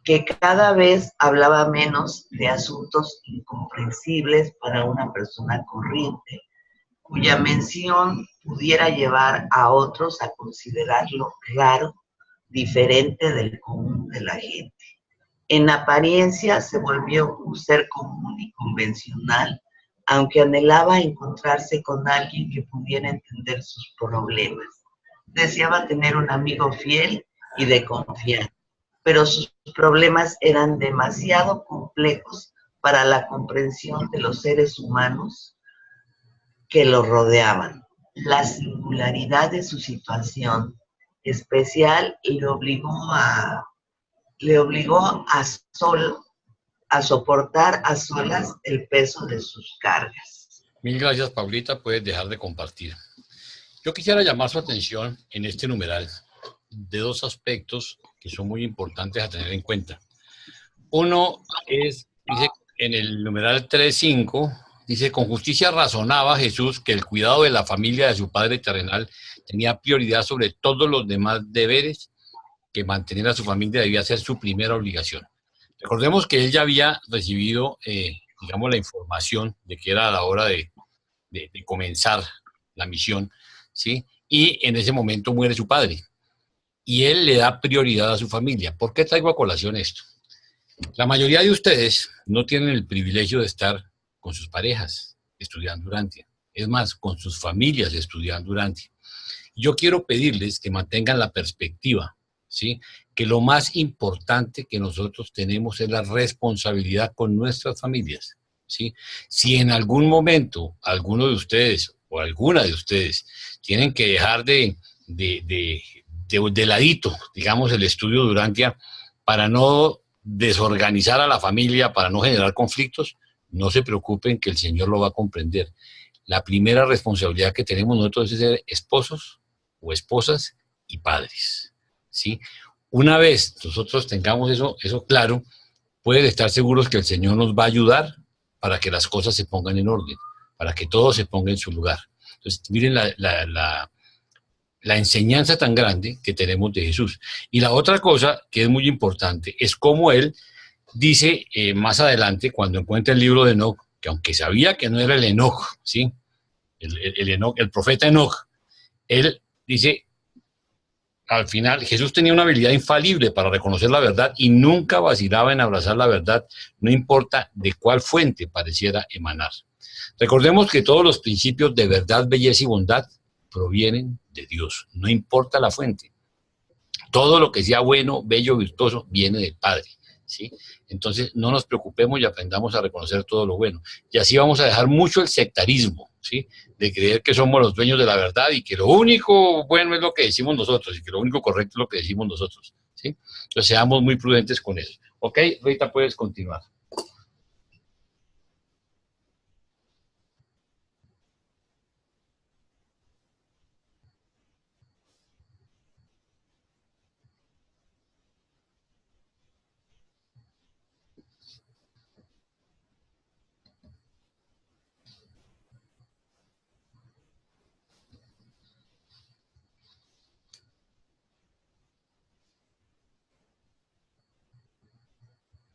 que cada vez hablaba menos de asuntos incomprensibles para una persona corriente, cuya mención pudiera llevar a otros a considerarlo raro, diferente del común de la gente. En apariencia se volvió un ser común y convencional, aunque anhelaba encontrarse con alguien que pudiera entender sus problemas. Deseaba tener un amigo fiel y de confianza, pero sus problemas eran demasiado complejos para la comprensión de los seres humanos que lo rodeaban. La singularidad de su situación especial le obligó a soportar a solas el peso de sus cargas. Mil gracias, Paulita. Puedes dejar de compartir. Yo quisiera llamar su atención en este numeral de dos aspectos que son muy importantes a tener en cuenta. Uno es, dice en el numeral 3.5, dice: con justicia razonaba Jesús que el cuidado de la familia de su Padre terrenal tenía prioridad sobre todos los demás deberes, que mantener a su familia debía ser su primera obligación. Recordemos que él ya había recibido, digamos, la información de que era la hora de comenzar la misión, ¿sí? Y en ese momento muere su padre. Y él le da prioridad a su familia. ¿Por qué traigo a colación esto? La mayoría de ustedes no tienen el privilegio de estar con sus parejas estudiando Urantia. Es más, con sus familias estudiando Urantia. Yo quiero pedirles que mantengan la perspectiva, ¿sí? Que lo más importante que nosotros tenemos es la responsabilidad con nuestras familias, ¿sí? Si en algún momento alguno de ustedes o alguna de ustedes tienen que dejar de ladito, digamos, el estudio de Urantia para no desorganizar a la familia, para no generar conflictos, no se preocupen, que el Señor lo va a comprender. La primera responsabilidad que tenemos nosotros es ser esposos o esposas y padres, ¿sí? Una vez nosotros tengamos eso claro, pueden estar seguros que el Señor nos va a ayudar para que las cosas se pongan en orden, para que todo se ponga en su lugar. Entonces, miren la enseñanza tan grande que tenemos de Jesús. Y la otra cosa que es muy importante es cómo él dice más adelante, cuando encuentra el libro de Enoc, que aunque sabía que no era el Enoc, ¿sí? El profeta Enoc, él dice, al final, Jesús tenía una habilidad infalible para reconocer la verdad y nunca vacilaba en abrazar la verdad, no importa de cuál fuente pareciera emanar. Recordemos que todos los principios de verdad, belleza y bondad provienen de Dios, no importa la fuente. Todo lo que sea bueno, bello, virtuoso, viene del Padre, ¿sí? Entonces, no nos preocupemos y aprendamos a reconocer todo lo bueno. Y así vamos a dejar mucho el sectarismo, ¿sí? De creer que somos los dueños de la verdad y que lo único bueno es lo que decimos nosotros y que lo único correcto es lo que decimos nosotros, ¿sí? Entonces, seamos muy prudentes con eso. ¿Ok? Rita, puedes continuar.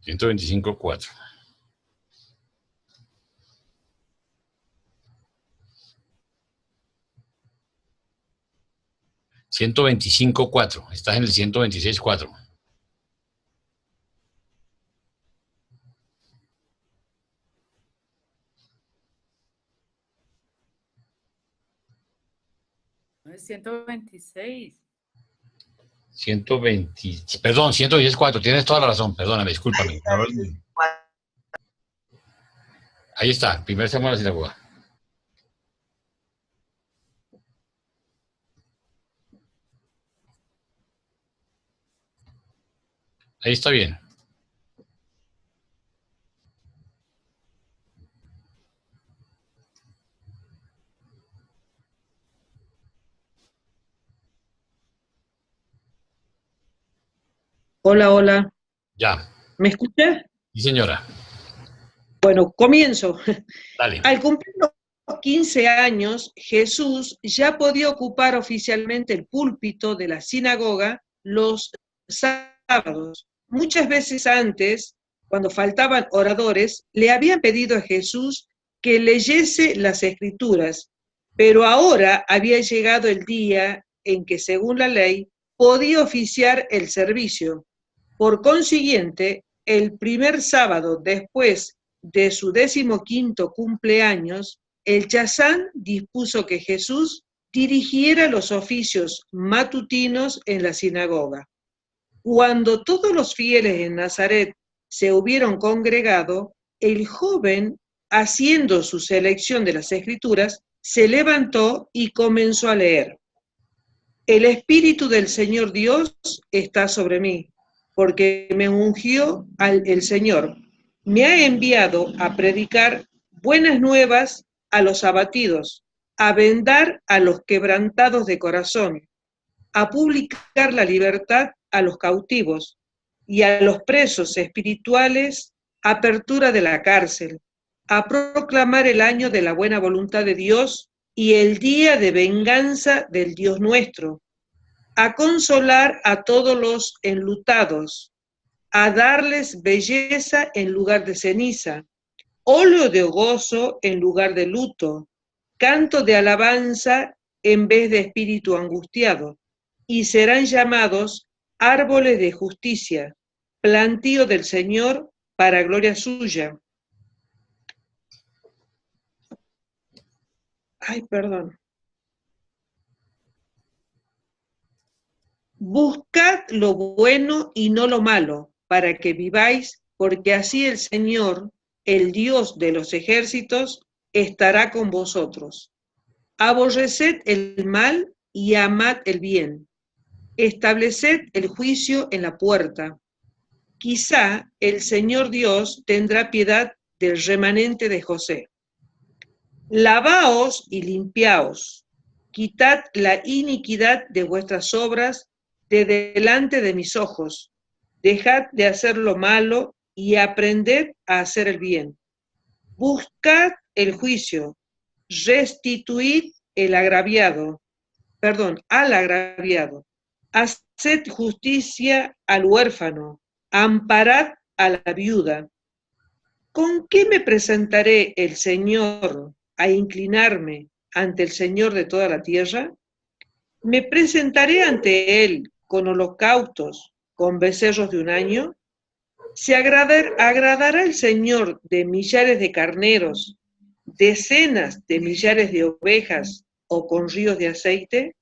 $125.4. $125.4. Estás en el 126.4. No es 126. 120, perdón, 114, tienes toda la razón, perdóname, discúlpame. Ahí está, primer sermón de la sinagoga. Ahí está bien. Hola, hola. Ya. ¿Me escucha? Sí, señora. Bueno, comienzo. Dale. Al cumplir los 15 años, Jesús ya podía ocupar oficialmente el púlpito de la sinagoga los sábados. Muchas veces antes, cuando faltaban oradores, le habían pedido a Jesús que leyese las Escrituras, pero ahora había llegado el día en que, según la ley, podía oficiar el servicio. Por consiguiente, el primer sábado después de su 15º cumpleaños, el Chazán dispuso que Jesús dirigiera los oficios matutinos en la sinagoga. Cuando todos los fieles en Nazaret se hubieron congregado, el joven, haciendo su selección de las Escrituras, se levantó y comenzó a leer. El Espíritu del Señor Dios está sobre mí, porque me ungió el Señor. Me ha enviado a predicar buenas nuevas a los abatidos, a vendar a los quebrantados de corazón, a publicar la libertad a los cautivos y a los presos espirituales apertura de la cárcel, a proclamar el año de la buena voluntad de Dios y el día de venganza del Dios nuestro, a consolar a todos los enlutados, a darles belleza en lugar de ceniza, óleo de gozo en lugar de luto, canto de alabanza en vez de espíritu angustiado, y serán llamados árboles de justicia, plantío del Señor para gloria suya. Ay, perdón. Buscad lo bueno y no lo malo, para que viváis, porque así el Señor, el Dios de los ejércitos, estará con vosotros. Aborreced el mal y amad el bien. Estableced el juicio en la puerta. Quizá el Señor Dios tendrá piedad del remanente de José. Lavaos y limpiaos. Quitad la iniquidad de vuestras obras de delante de mis ojos. Dejad de hacer lo malo y aprended a hacer el bien. Buscad el juicio. Restituid al agraviado. Haced justicia al huérfano. Amparad a la viuda. ¿Con qué me presentaré el Señor a inclinarme ante el Señor de toda la tierra? ¿Me presentaré ante Él con holocaustos, con becerros de un año? ¿Se agradará el Señor de millares de carneros, decenas de millares de ovejas o con ríos de aceite?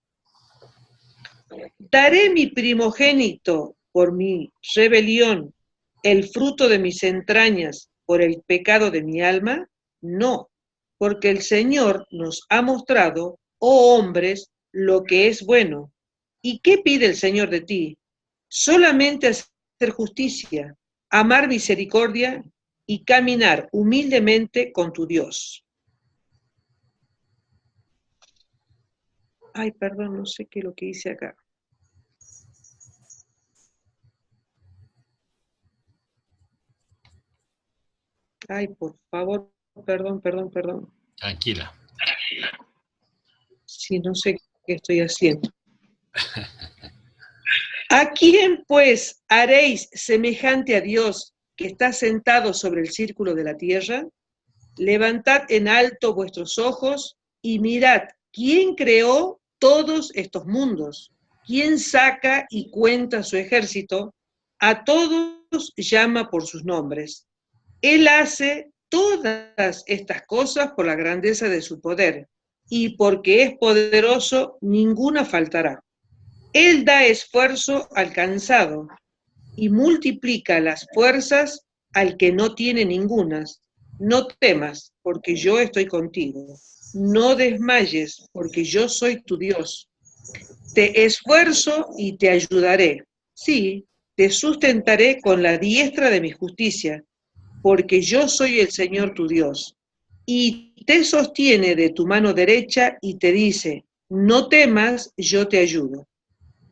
¿Daré mi primogénito por mi rebelión, el fruto de mis entrañas por el pecado de mi alma? No, porque el Señor nos ha mostrado, oh hombres, lo que es bueno. ¿Y qué pide el Señor de ti? Solamente hacer justicia, amar misericordia y caminar humildemente con tu Dios. Ay, perdón, no sé qué es lo que hice acá. Ay, por favor, perdón. Tranquila. Sí, no sé qué estoy haciendo. ¿A quién, pues, haréis semejante a Dios que está sentado sobre el círculo de la tierra? Levantad en alto vuestros ojos y mirad quién creó todos estos mundos, quién saca y cuenta su ejército, a todos llama por sus nombres. Él hace todas estas cosas por la grandeza de su poder, y porque es poderoso, ninguna faltará. Él da esfuerzo al cansado, y multiplica las fuerzas al que no tiene ningunas. No temas, porque yo estoy contigo. No desmayes, porque yo soy tu Dios. Te esfuerzo y te ayudaré. Sí, te sustentaré con la diestra de mi justicia, porque yo soy el Señor tu Dios. Y te sostiene de tu mano derecha y te dice, no temas, yo te ayudo.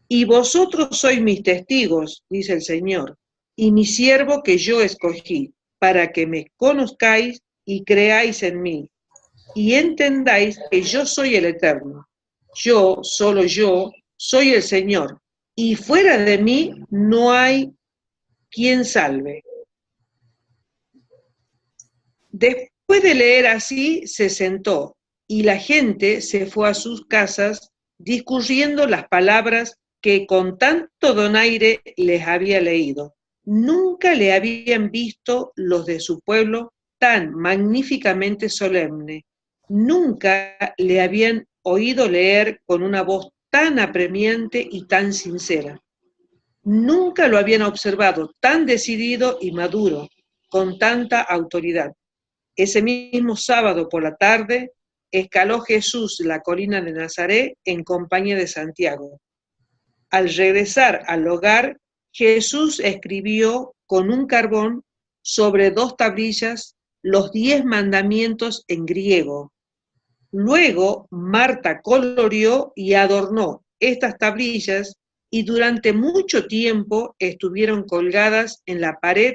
Y vosotros sois mis testigos, dice el Señor, y mi siervo que yo escogí, para que me conozcáis y creáis en mí, y entendáis que yo soy el Eterno. Yo, solo yo, soy el Señor, y fuera de mí no hay quien salve. Después de leer así, se sentó, y la gente se fue a sus casas, discurriendo las palabras que con tanto donaire les había leído. Nunca le habían visto los de su pueblo tan magníficamente solemne. Nunca le habían oído leer con una voz tan apremiante y tan sincera. Nunca lo habían observado tan decidido y maduro, con tanta autoridad. Ese mismo sábado por la tarde, escaló Jesús la colina de Nazaret en compañía de Santiago. Al regresar al hogar, Jesús escribió con un carbón sobre 2 tablillas los 10 mandamientos en griego. Luego, Marta coloreó y adornó estas tablillas y durante mucho tiempo estuvieron colgadas en la pared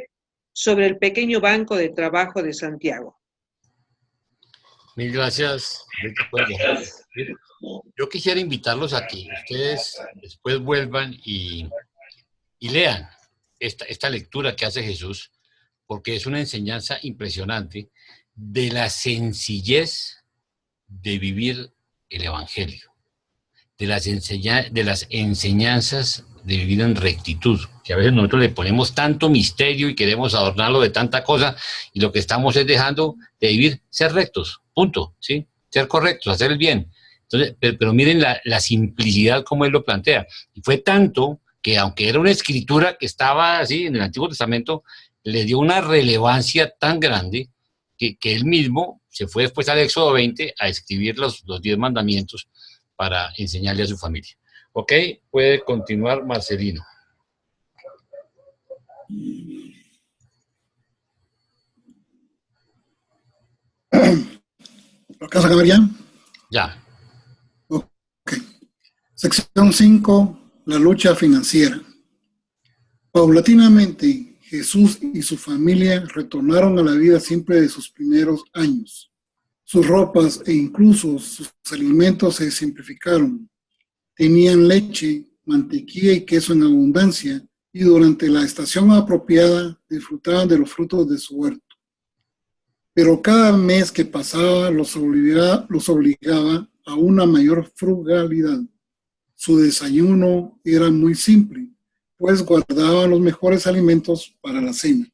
sobre el pequeño banco de trabajo de Santiago. Mil gracias. Yo quisiera invitarlos a que ustedes después vuelvan y lean esta lectura que hace Jesús, porque es una enseñanza impresionante de la sencillez de vivir el Evangelio, de las enseñanzas de vivir en rectitud, que a veces nosotros le ponemos tanto misterio y queremos adornarlo de tanta cosa, y lo que estamos es dejando de vivir, ser rectos, punto, ¿sí? Ser correctos, hacer el bien. Entonces, pero miren la simplicidad como él lo plantea. Y fue tanto que, aunque era una escritura que estaba así en el Antiguo Testamento, le dio una relevancia tan grande que él mismo se fue después al Éxodo 20 a escribir los 10 mandamientos para enseñarle a su familia. Ok, puede continuar Marcelino. ¿Lo alcanza a ver ya? Ya. Ok. Sección 5, la lucha financiera. Paulatinamente, Jesús y su familia retornaron a la vida simple de sus primeros años. Sus ropas e incluso sus alimentos se simplificaron. Tenían leche, mantequilla y queso en abundancia, y durante la estación apropiada disfrutaban de los frutos de su huerto. Pero cada mes que pasaba los obligaba a una mayor frugalidad. Su desayuno era muy simple, pues guardaban los mejores alimentos para la cena.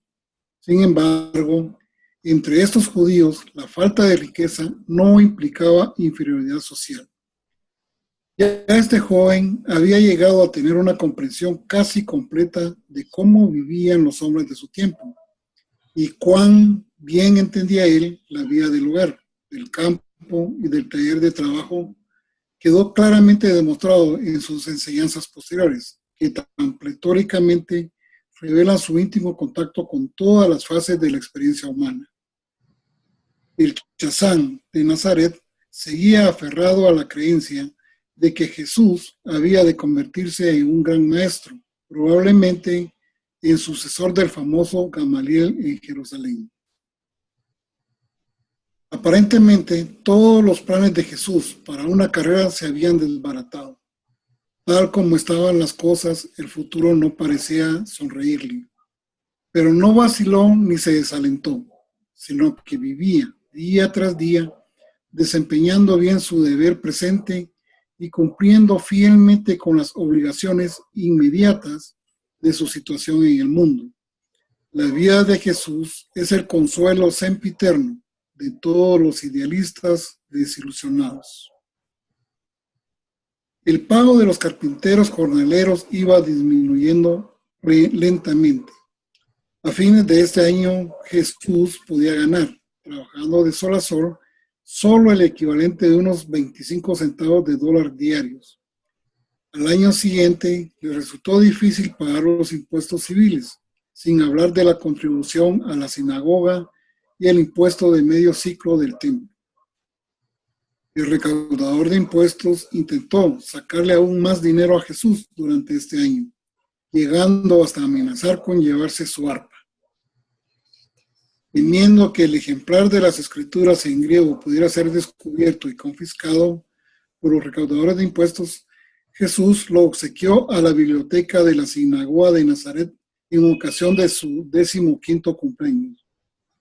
Sin embargo, entre estos judíos, la falta de riqueza no implicaba inferioridad social. Ya este joven había llegado a tener una comprensión casi completa de cómo vivían los hombres de su tiempo y cuán bien entendía él la vida del hogar, del campo y del taller de trabajo. Quedó claramente demostrado en sus enseñanzas posteriores, que tan pletóricamente revelan su íntimo contacto con todas las fases de la experiencia humana. El Chazán de Nazaret seguía aferrado a la creencia de que Jesús había de convertirse en un gran maestro, probablemente el sucesor del famoso Gamaliel en Jerusalén. Aparentemente, todos los planes de Jesús para una carrera se habían desbaratado. Tal como estaban las cosas, el futuro no parecía sonreírle. Pero no vaciló ni se desalentó, sino que vivía día tras día, desempeñando bien su deber presente y cumpliendo fielmente con las obligaciones inmediatas de su situación en el mundo. La vida de Jesús es el consuelo sempiterno de todos los idealistas desilusionados. El pago de los carpinteros jornaleros iba disminuyendo lentamente. A fines de este año, Jesús podía ganar, trabajando de sol a sol, solo el equivalente de unos 25 centavos de dólar diarios. Al año siguiente, le resultó difícil pagar los impuestos civiles, sin hablar de la contribución a la sinagoga y el impuesto de medio ciclo del templo. El recaudador de impuestos intentó sacarle aún más dinero a Jesús durante este año, llegando hasta amenazar con llevarse su arpa. Temiendo que el ejemplar de las escrituras en griego pudiera ser descubierto y confiscado por los recaudadores de impuestos, Jesús lo obsequió a la biblioteca de la sinagoga de Nazaret en ocasión de su 15º cumpleaños.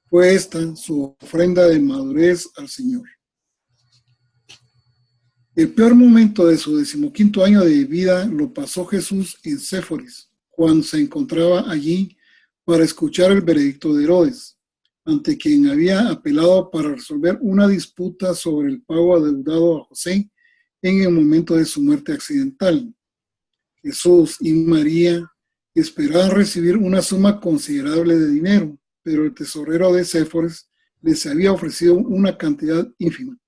Fue esta su ofrenda de madurez al Señor. El peor momento de su 15º año de vida lo pasó Jesús en Séforis, cuando se encontraba allí para escuchar el veredicto de Herodes, ante quien había apelado para resolver una disputa sobre el pago adeudado a José en el momento de su muerte accidental. Jesús y María esperaban recibir una suma considerable de dinero, pero el tesorero de Séforis les había ofrecido una cantidad ínfima.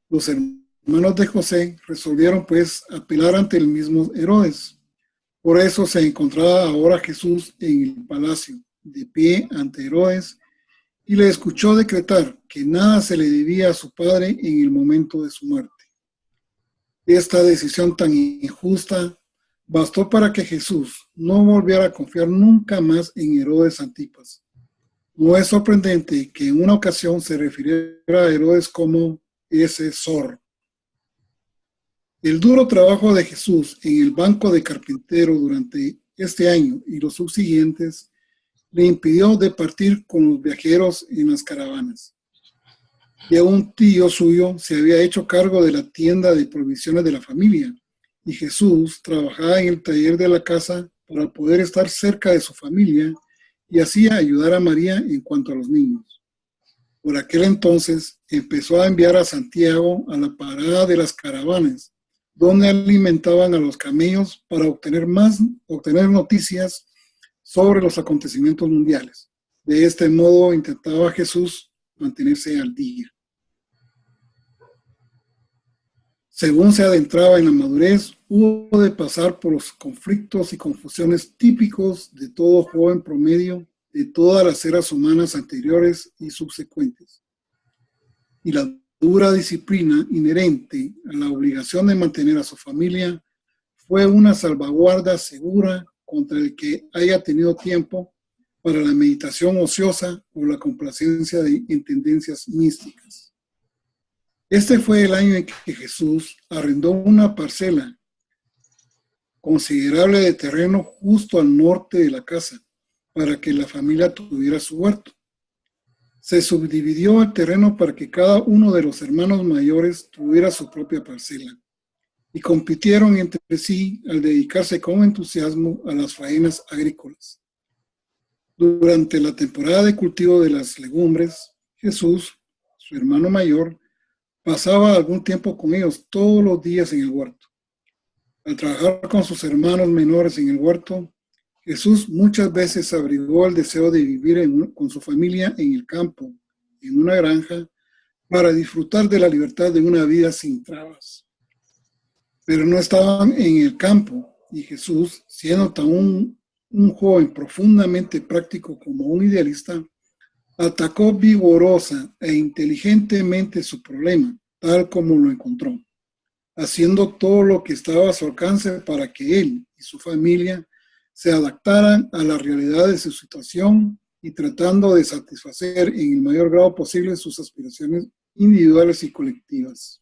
Los hermanos de José resolvieron pues apelar ante el mismo Herodes. Por eso se encontraba ahora Jesús en el palacio, de pie ante Herodes, y le escuchó decretar que nada se le debía a su padre en el momento de su muerte. Esta decisión tan injusta bastó para que Jesús no volviera a confiar nunca más en Herodes Antipas. No es sorprendente que en una ocasión se refiriera a Herodes como ese zorro. El duro trabajo de Jesús en el banco de carpintero durante este año y los subsiguientes le impidió de partir con los viajeros en las caravanas. Ya un tío suyo se había hecho cargo de la tienda de provisiones de la familia, y Jesús trabajaba en el taller de la casa para poder estar cerca de su familia y así ayudar a María en cuanto a los niños. Por aquel entonces empezó a enviar a Santiago a la parada de las caravanas, donde alimentaban a los camellos para obtener noticias sobre los acontecimientos mundiales. De este modo intentaba Jesús mantenerse al día. Según se adentraba en la madurez, hubo de pasar por los conflictos y confusiones típicos de todo joven promedio de todas las eras humanas anteriores y subsecuentes. Y la dura disciplina inherente a la obligación de mantener a su familia fue una salvaguarda segura contra el que haya tenido tiempo para la meditación ociosa o la complacencia en tendencias místicas. Este fue el año en que Jesús arrendó una parcela considerable de terreno justo al norte de la casa para que la familia tuviera su huerto. Se subdividió el terreno para que cada uno de los hermanos mayores tuviera su propia parcela y compitieron entre sí al dedicarse con entusiasmo a las faenas agrícolas. Durante la temporada de cultivo de las legumbres, Jesús, su hermano mayor, pasaba algún tiempo con ellos todos los días en el huerto. Al trabajar con sus hermanos menores en el huerto, Jesús muchas veces abrigó el deseo de vivir con su familia en el campo, en una granja, para disfrutar de la libertad de una vida sin trabas. Pero no estaban en el campo, y Jesús, siendo tan un joven profundamente práctico como un idealista, atacó vigorosa e inteligentemente su problema, tal como lo encontró, haciendo todo lo que estaba a su alcance para que él y su familia se adaptaran a la realidad de su situación y tratando de satisfacer en el mayor grado posible sus aspiraciones individuales y colectivas.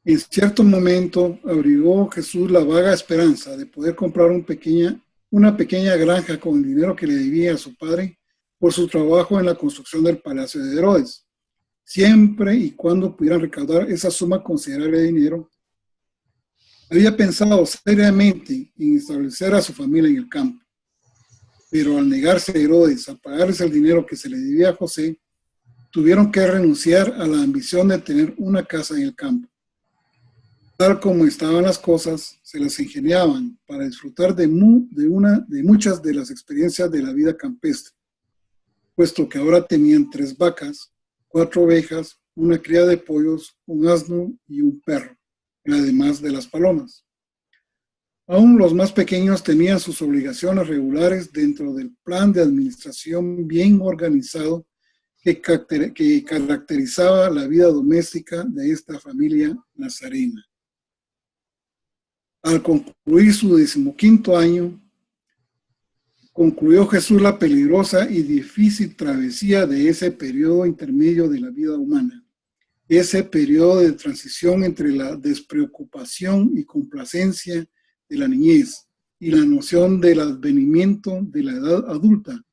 En cierto momento abrigó Jesús la vaga esperanza de poder comprar una pequeña granja con el dinero que le debía a su padre por su trabajo en la construcción del palacio de Herodes, siempre y cuando pudieran recaudar esa suma considerable de dinero. Había pensado seriamente en establecer a su familia en el campo, pero al negarse Herodes a pagarles el dinero que se le debía a José, tuvieron que renunciar a la ambición de tener una casa en el campo. Tal como estaban las cosas, se las ingeniaban para disfrutar de muchas de las experiencias de la vida campestre, puesto que ahora tenían 3 vacas, 4 ovejas, una cría de pollos, un asno y un perro, además de las palomas. Aún los más pequeños tenían sus obligaciones regulares dentro del plan de administración bien organizado que caracterizaba la vida doméstica de esta familia nazarena. Al concluir su 15º año, concluyó Jesús la peligrosa y difícil travesía de ese periodo intermedio de la vida humana, ese periodo de transición entre la despreocupación y complacencia de la niñez y la noción del advenimiento de la edad adulta,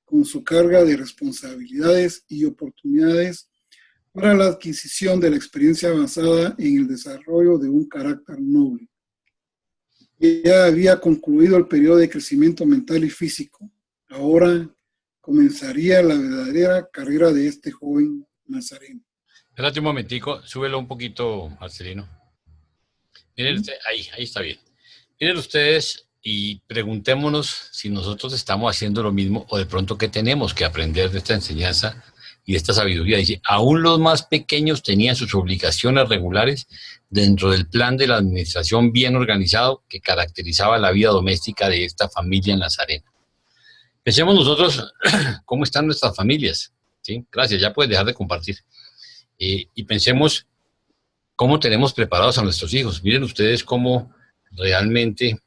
con su carga de responsabilidades y oportunidades para la adquisición de la experiencia avanzada en el desarrollo de un carácter noble. Ya había concluido el periodo de crecimiento mental y físico. Ahora comenzaría la verdadera carrera de este joven nazareno. Espérate un momentico, súbelo un poquito, Marcelino. Miren ustedes, ahí está bien. Miren ustedes, y preguntémonos si nosotros estamos haciendo lo mismo o de pronto qué tenemos que aprender de esta enseñanza y de esta sabiduría. Dice, aún los más pequeños tenían sus obligaciones regulares dentro del plan de la administración bien organizado que caracterizaba la vida doméstica de esta familia nazarena. Pensemos nosotros cómo están nuestras familias. ¿Sí? Gracias, ya puedes dejar de compartir. Y pensemos cómo tenemos preparados a nuestros hijos. Miren ustedes cómo realmente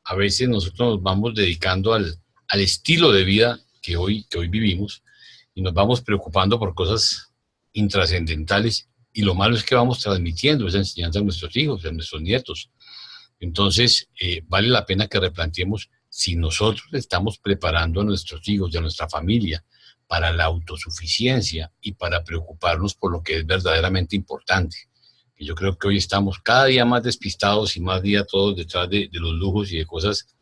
a veces nosotros nos vamos dedicando al estilo de vida que hoy vivimos y nos vamos preocupando por cosas intrascendentales, y lo malo es que vamos transmitiendo esa enseñanza a nuestros hijos, a nuestros nietos. Entonces, vale la pena que replanteemos si nosotros estamos preparando a nuestros hijos y a nuestra familia para la autosuficiencia y para preocuparnos por lo que es verdaderamente importante. Y yo creo que hoy estamos cada día más despistados y más día todos detrás de los lujos y de cosas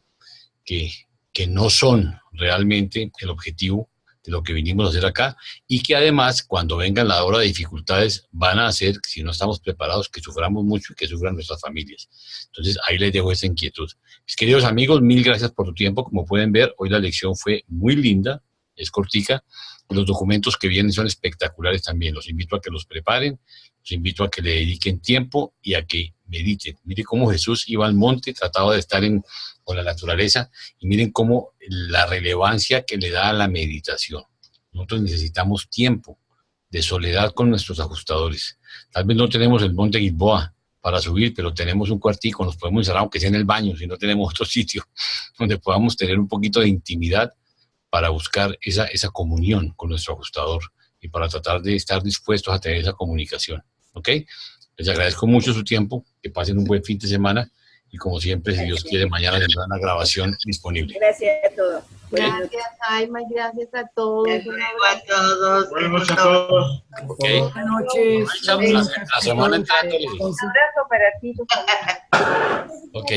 que no son realmente el objetivo de lo que vinimos a hacer acá, y que además cuando vengan la hora de dificultades van a hacer, si no estamos preparados, que suframos mucho y que sufran nuestras familias. Entonces ahí les dejo esa inquietud. Mis queridos amigos, mil gracias por tu tiempo. Como pueden ver, hoy la lección fue muy linda, es cortica, y los documentos que vienen son espectaculares también. Los invito a que los preparen, los invito a que le dediquen tiempo y a que mediten. Miren cómo Jesús iba al monte, trataba de estar con la naturaleza, y miren cómo la relevancia que le da a la meditación. Nosotros necesitamos tiempo de soledad con nuestros ajustadores. Tal vez no tenemos el monte Gilboa para subir, pero tenemos un cuartico, nos podemos encerrar aunque sea en el baño, si no tenemos otro sitio donde podamos tener un poquito de intimidad para buscar esa comunión con nuestro ajustador y para tratar de estar dispuestos a tener esa comunicación. ¿Ok? Les agradezco mucho su tiempo, que pasen un buen fin de semana, y como siempre, si Dios quiere, mañana tendrán la grabación disponible. Gracias a todos. Gracias, Jaime, gracias a todos. A todos. Buenas noches a todos. Okay. Buenas noches. La semana entrante. Un abrazo para ti, tu familia. Ok.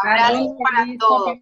Abrazo para todos.